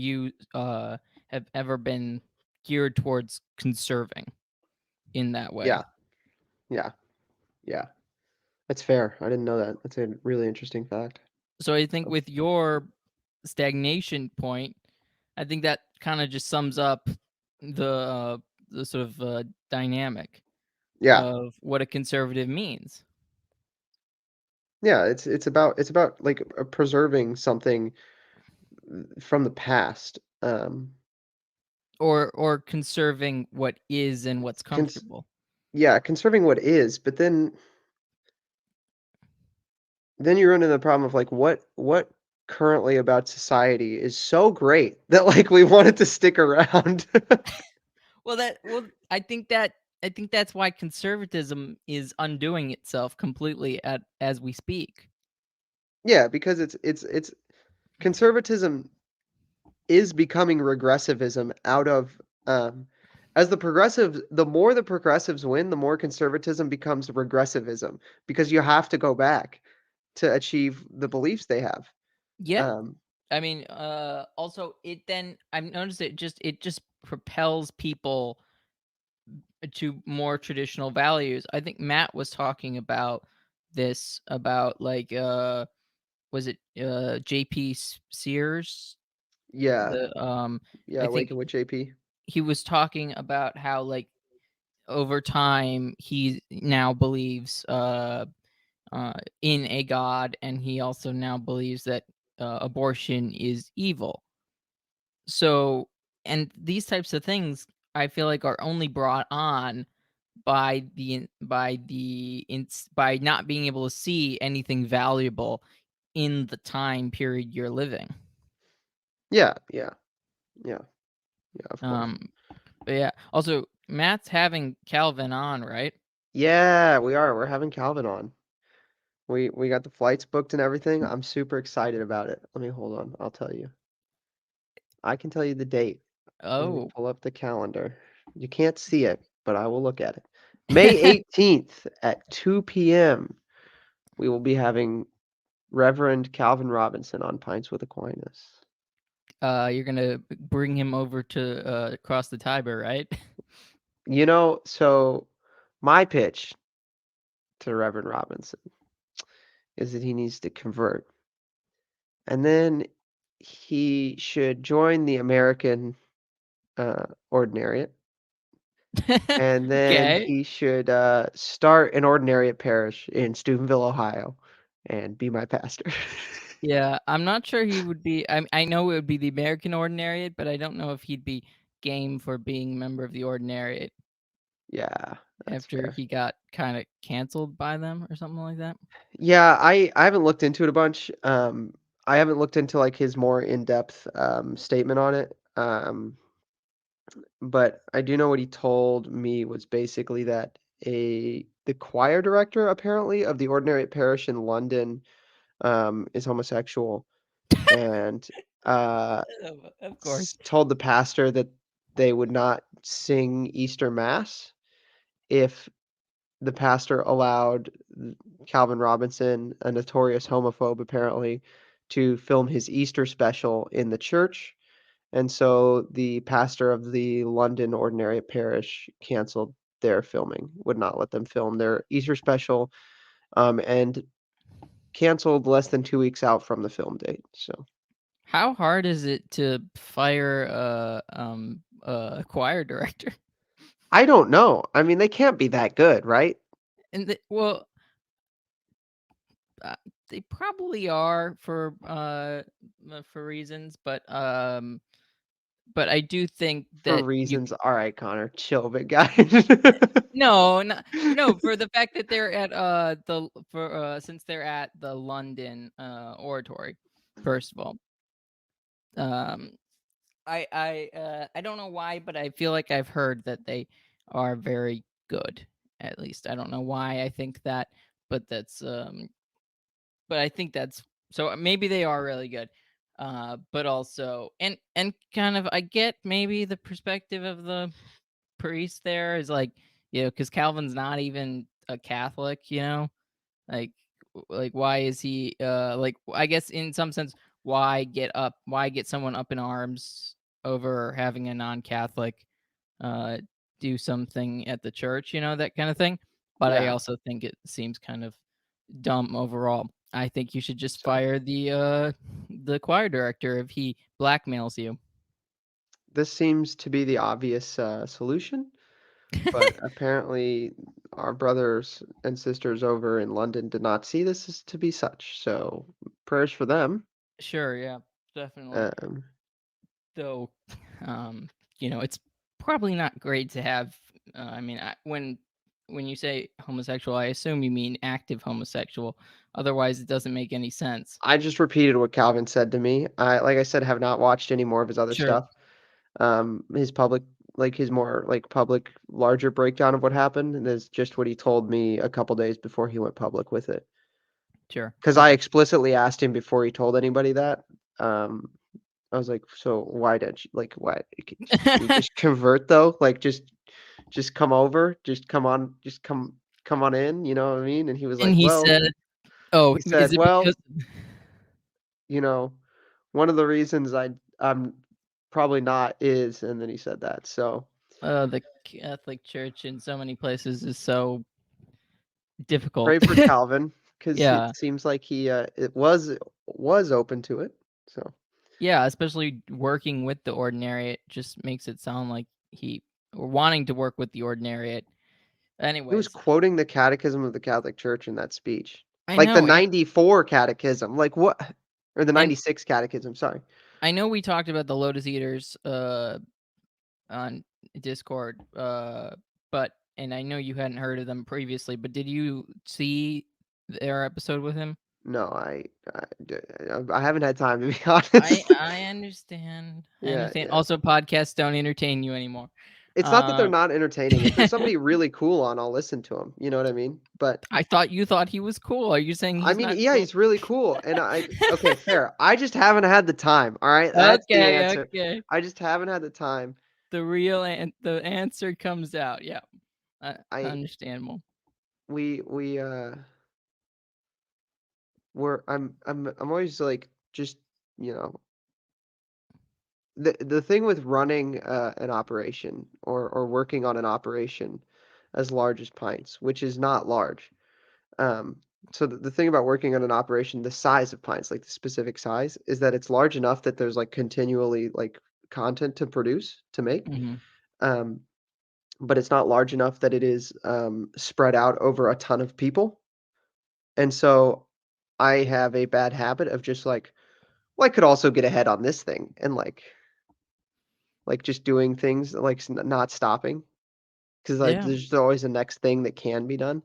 geared towards conserving in that way. Yeah. Yeah. Yeah. That's fair. I didn't know that. That's a really interesting fact. So I think Um, with your stagnation point, I think that kind of just sums up the sort of dynamic Yeah. of what a conservative means, Yeah, it's about like preserving something from the past. or conserving what is and what's Cons comfortable. yeah, conserving what is, but then you run into the problem of like what currently about society is so great that like we want it to stick around. I think that's why conservatism is undoing itself completely as we speak. Yeah, because it's conservatism is becoming regressivism out of as the more the progressives win, the more conservatism becomes regressivism because you have to go back to achieve the beliefs they have. Yeah. Um, I mean, also I've noticed it just propels people to more traditional values. I think Matt was talking about this about like was it JP Sears? Yeah. The Yeah, I Waking think with JP. he was talking about how like over time he now believes in a god, and he also now believes that abortion is evil. So, and these types of things I feel like are only brought on by by not being able to see anything valuable in the time period you're living. Yeah, of course. But yeah, also Matt's having Calvin on, right? Yeah, we are. We're having Calvin on. We got the flights booked and everything. I'm super excited about it. Let me hold on. I'll tell you. I can tell you the date. Let me Oh. pull up the calendar. You can't see it, but I will look at it. May 18th at 2 p.m. We will be having Reverend Calvin Robinson on Pints with Aquinas. You're gonna bring him over to cross the Tiber, right? You know, so my pitch to Reverend Robinson is that he needs to convert. And then he should join the American Ordinariate. And then Okay. he should start an Ordinariate parish in Steubenville, Ohio, and be my pastor. Yeah, I'm not sure he would be. I know it would be the American Ordinariate, but I don't know if he'd be game for being a member of the Ordinariate Yeah, that's after fair. he got kind of canceled by them or something like that. Yeah, I haven't looked into it a bunch. I haven't looked into like his more in-depth statement on it. But I do know what he told me was basically that the choir director apparently of the Ordinariate parish in London is homosexual and uh Of course. told the pastor that they would not sing Easter Mass if the pastor allowed Calvin Robinson, a notorious homophobe apparently, to film his Easter special in the church. And so the pastor of the London Ordinariate parish canceled their filming, would not let them film their Easter special, and canceled less than 2 weeks out from the film date. So How hard is it to fire a choir director? I don't know. I mean, they can't be that good, right? And well, they probably are for reasons, but I do think For that reasons. All right, Connor, chill, big guy. no, for the fact that they're at since they're at the London oratory, first of all. I don't know why, but I feel like I've heard that they are very good. At least I don't know why I think that, but I think that's so maybe they are really good. But also and kind of I get maybe the perspective of the priest there is like, because Calvin's not even a Catholic, like why is he like I guess in some sense why get someone up in arms over having a non-Catholic uh do something at the church, that kind of thing. But I Yeah. also think it seems kind of dumb overall. I think you should just So fire the choir director if he blackmails you. this seems to be the obvious solution, but apparently our brothers and sisters over in London did not see this as to be such. So prayers for them. Sure, yeah, definitely. Um, Though, it's probably not great to have. I mean, when you say homosexual, I assume you mean active homosexual. Otherwise, it doesn't make any sense. I just repeated what Calvin said to me. Like I said, have not watched any more of his other Sure, stuff. His public, like his more like public, larger breakdown of what happened, and is just what he told me a couple days before he went public with it. sure. Because I Okay. explicitly asked him before he told anybody that. Um, I was like, so why did you like why can you just convert though? Like just come over, just come on, just come on in, you know what I mean? And he was And like, he well, said, "Oh, he is said, it because?" well, you know, one of the reasons I'm probably not is, and then he said that. So The Catholic Church in so many places is so difficult. pray for Calvin. because Yeah. it seems like he it was open to it. So Yeah, especially working with the ordinariate just makes it sound like he or wanting to work with the ordinariate. he was Anyways, quoting the Catechism of the Catholic Church in that speech, I like the know, 94 Catechism, like what, or the and 96 Catechism. Sorry. I know we talked about the Lotus Eaters on Discord, but and I know you hadn't heard of them previously, but did you see their episode with him? No, I haven't had time, to be I honest. I understand. I Yeah, understand. yeah. Also, podcasts don't entertain you anymore. It's not that they're Uh, not entertaining. If there's somebody really cool on, I'll listen to him. You know what I mean? But I thought you thought he was cool. Are you saying I he's mean, not yeah, cool? he's really cool. And okay, fair. I just haven't had the time. All right, that's the Okay, answer. okay. I just haven't had the time. The answer comes out. Yeah, I understandable. we I'm always like just you know the thing with running an operation or working on an operation as large as Pints, which is not large. Um, so the thing about working on an operation, the size of Pints, like the specific size, is that it's large enough that there's like continually like content to produce to make. Hmm. Um, but it's not large enough that it is spread out over a ton of people. And so I have a bad habit of just like, well, I could also get ahead on this thing and like just doing things like not stopping because like Yeah. there's always a next thing that can be done.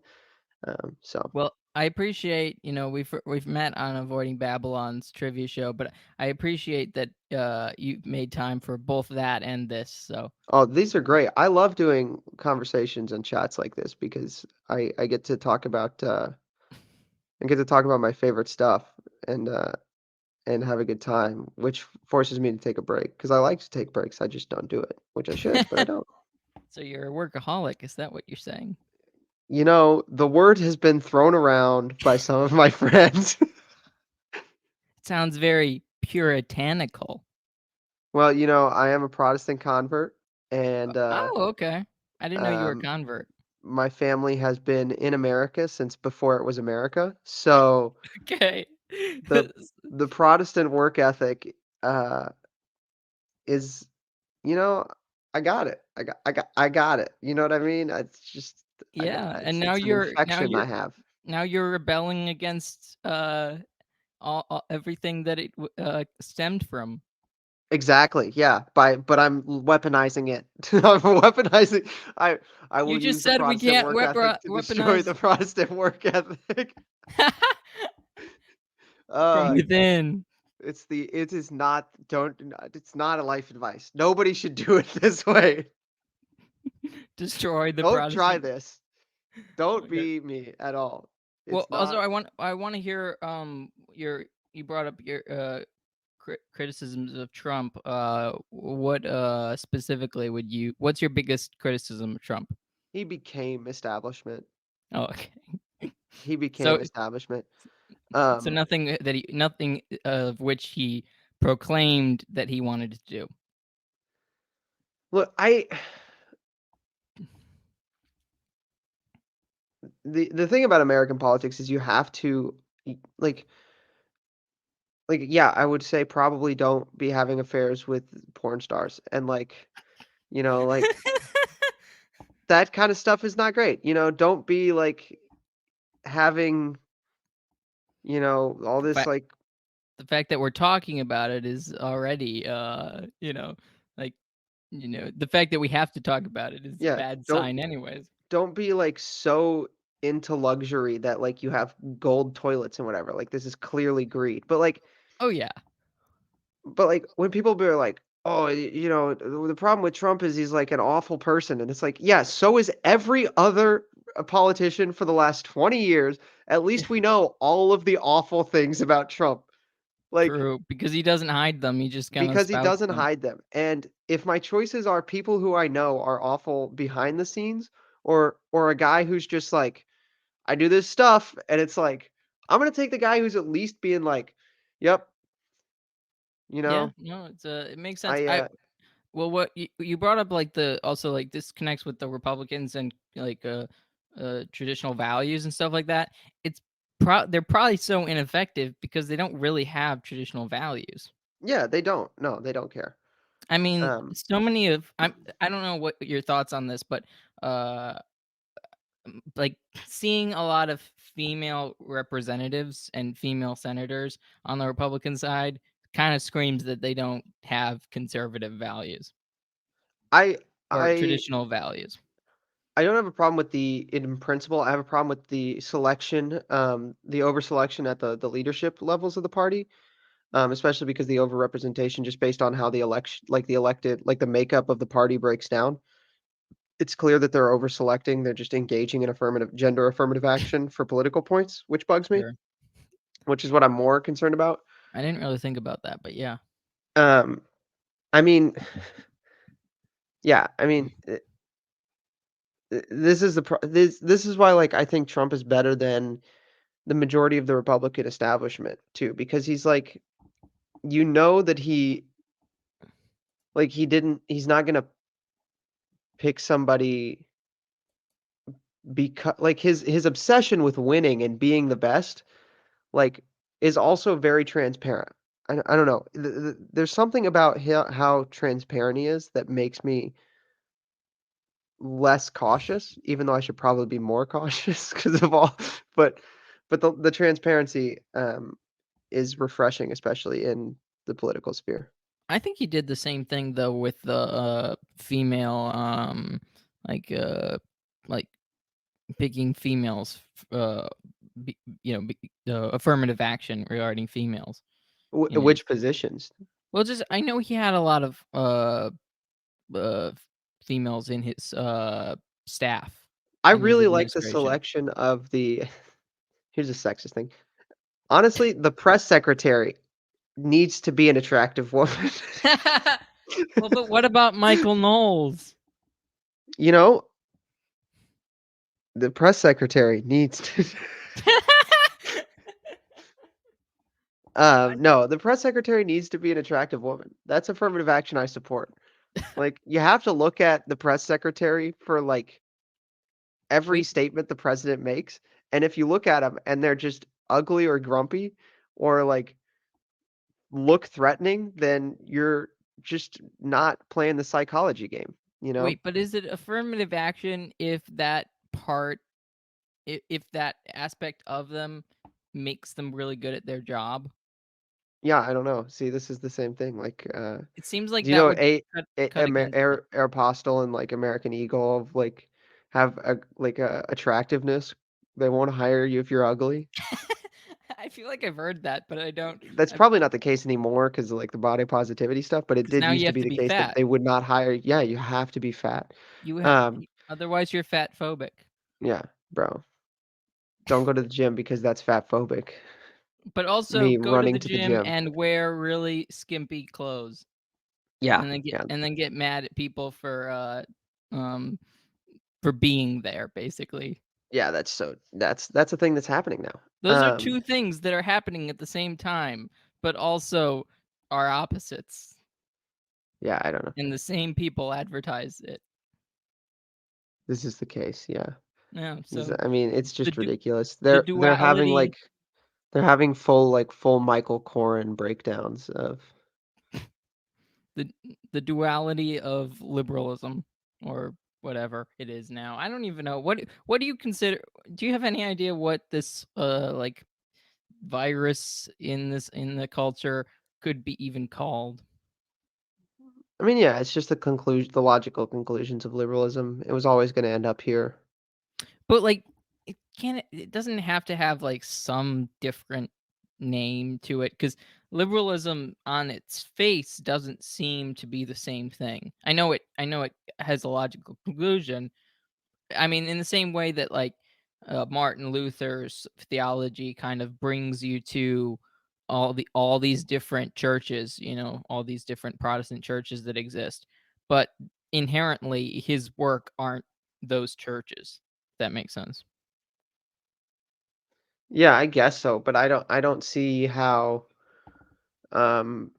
So Well, I appreciate we've met on Avoiding Babylon's trivia show, but I appreciate that you made time for both that and this. So oh, these are great. I love doing conversations and chats like this because I get to talk about my favorite stuff and have a good time, which forces me to take a break because I like to take breaks. I just don't do it, which I should, but I don't. so you're a workaholic. Is that what you're saying? You know, the word has been thrown around by some of my friends. It sounds very puritanical. Well, you know, I am a Protestant convert, and Oh, okay. I didn't know you were a um, convert. my family has been in America since before it was America. So Okay. the the Protestant work ethic uh, is, you know, I got it. I got it. You know what I mean? It's just Yeah, and it's an infection I have. now you're rebelling against all everything that it stemmed from. Exactly. Yeah. But I'm weaponizing it. I'm weaponizing. I I You will just use the said we Protestant can't work ethic to destroy weaponize the Protestant work ethic. from Uh, within. it is not. Don't. It's not a life advice. Nobody should do it this way. Destroy the Don't try Protestant. this. Oh Don't my god. be me at all. Well, It's also not. I want to hear you brought up your criticisms of Trump. What specifically what's your biggest criticism of Trump? He became establishment. Oh, okay. He So became establishment. so Um. nothing of which he proclaimed that he wanted to do. Look, the thing about American politics is you have to like yeah, I would say probably don't be having affairs with porn stars and like that kind of stuff is not great. You know, don't be like having, all The this fact like the fact that we're talking about it is already like the fact that we have to talk about it is a yeah, bad sign anyways. don't be like so into luxury that like you have gold toilets and whatever. Like this is clearly greed. Oh yeah. But like when people be like, "Oh, the problem with Trump is he's like an awful person," and it's like, yeah, so is every other politician for the last 20 years. At least we know all of the awful things about Trump, like True, because he doesn't hide them. He just kind of because he spouts doesn't them. hide them. And if my choices are people who I know are awful behind the scenes, or a guy who's just like, I do this stuff, and it's like, I'm gonna take the guy who's at least being like, "Yep, you Yeah, know, no, it makes sense. I Well, what you brought up, like the also like this connects with the Republicans and like traditional values and stuff like that. It's they're probably so ineffective because they don't really have traditional values. Yeah, they don't. No, they don't care. I mean, Um, so many of I don't know what your thoughts on this, but uh like seeing a lot of female representatives and female senators on the Republican side kind of screams that they don't have conservative values I or I traditional values. I don't have a problem with in principle. I have a problem with the selection, the over selection at the leadership levels of the party, especially because the overrepresentation just based on how the election, like the elected, like the makeup of the party breaks down. It's clear that they're over selecting. They're just engaging in gender affirmative action for political points, which bugs me, Sure. which is what I'm more concerned about. I didn't really think about that, but yeah. Um, I mean, yeah, I mean, this is this is why like I think Trump is better than the majority of the Republican establishment too, because he's like, you know that he's not gonna pick somebody because like his obsession with winning and being the best, like, is also very transparent. I don't know. There's something about how transparent he is that makes me less cautious, even though I should probably be more cautious because of all, but the transparency is refreshing, especially in the political sphere. I think he did the same thing though with the female like uh like picking females be, affirmative action regarding females. In his, Which positions? well, just I know he had a lot of uh females in his staff I in his really like the administration. selection of the here's a sexist thing. Honestly, the press secretary needs to be an attractive woman. Well, but what about Michael Knowles? You know, the press secretary needs to no, the press secretary needs to be an attractive woman. That's affirmative action I support. Like, you have to look at the press secretary for, like, every Wait, statement the president makes, and if you look at them and they're just ugly or grumpy or, like, look threatening, then you're just not playing the psychology game, you know? wait, but is it affirmative action if that part, if that aspect of them makes them really good at their job? Yeah, I don't know. See, this is the same thing, like, It seems like do you that know would cut against it. Aeropostale and, like, American Eagle of, like, have a attractiveness? They won't hire you if you're ugly? I feel like I've heard that, but I don't. That's probably not the case anymore because of, like, the body positivity stuff, but it Because did now used you to have be to the be case that fat. they would not hire. Yeah, you have to be fat. You have, Um, otherwise you're fat phobic. yeah, bro. Don't go to the gym because that's fat phobic. But also Me go to running the to the gym gym. and wear really skimpy clothes, Yeah, and then yeah, get mad at people um for being there. Basically, yeah, that's a thing that's happening now. those are two things that are happening at the same time, but also are opposites, Yeah, I don't know. and the same people advertise it. This is the case, yeah. Yeah. This So I mean, it's the just du- ridiculous. the They're having, duality, like they're having full Michael Corrin breakdowns of the the duality of liberalism, or whatever it is now. I don't even know what do you consider. Do you have any idea what this like virus in the culture could be even called? I mean, yeah, it's just the logical conclusions of liberalism. It was always gonna end up here. But like it doesn't have to have like some different name to it, because liberalism on its face doesn't seem to be the same thing. I know it has a logical conclusion. I mean, in the same way that like Martin Luther's theology kind of brings you to all these different churches, all these different Protestant churches that exist, but inherently his work aren't those churches. If that makes sense. Yeah, I guess so, but I don't see how, um,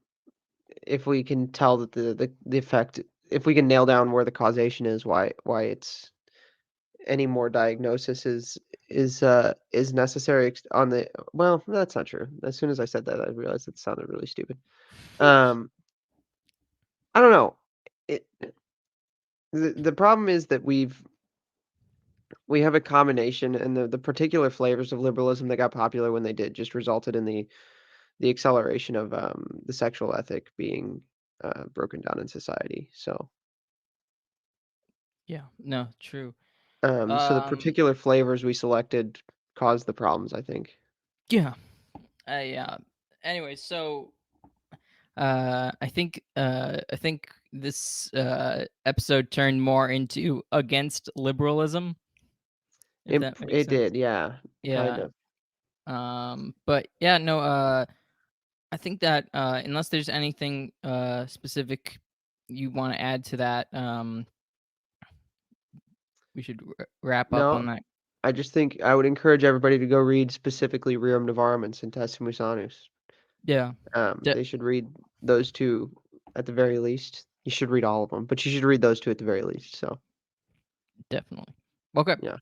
if we can tell that the effect if we can nail down where the causation is, why it's any more diagnosis is necessary on the. Well, that's not true. As soon as I said that, I realized it sounded really stupid. I don't know. The problem is that we have a combination, and the particular flavors of liberalism that got popular when they did just resulted in the acceleration of the sexual ethic being broken down in society. So Yeah, no, true. so the particular flavors we selected caused the problems, I think. Yeah. Yeah. Anyway, so I think this episode turned more into against liberalism, if that makes It sense. did, yeah, kind Yeah. of. But yeah, no, I think that unless there's anything specific you want to add to that, we should wrap up on No, that. I just think I would encourage everybody to go read specifically Rerum Novarum and Centesimus Annus. Yeah. They should read those two at the very least. You should read all of them, but you should read those two at the very least. So Definitely. Okay. yeah,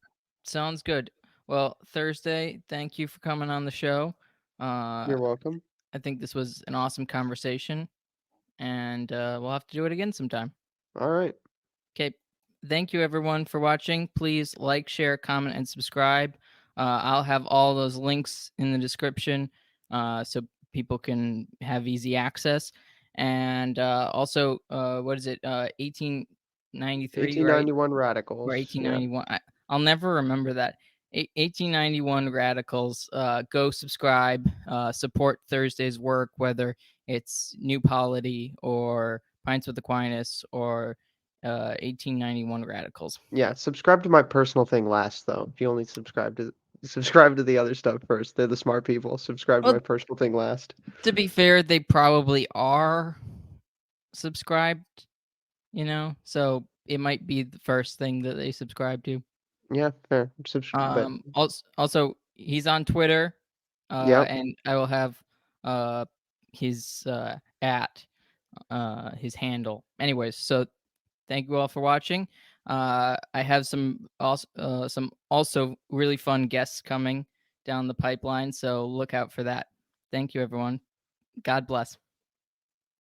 Sounds good. Well, Thrsdy, thank you for coming on the show. you're welcome. I think this was an awesome conversation, and we'll have to do it again sometime. All right. Okay. Thank you, everyone, for watching. Please like, share, comment, and subscribe. I'll have all those links in the description so people can have easy access. And also, what is it? 1893, right? 1891 Or Radicals. Yeah. 1891. I'll never remember that. 1891 Radicals. Go subscribe. Support Thrsdy's work, whether it's New Polity or Pints with Aquinas or 1891 Radicals. Yeah. Subscribe to my personal thing last, though. If you only subscribe to the other stuff first, they're the smart people. Subscribe to Well, my personal thing last. to be fair, they probably are subscribed, so it might be the first thing that they subscribe to. Yeah, fair. But Also, he's on Twitter, yep. and I will have his his handle. Anyways, so thank you all for watching. I have some also really fun guests coming down the pipeline, so look out for that. Thank you, everyone. God bless.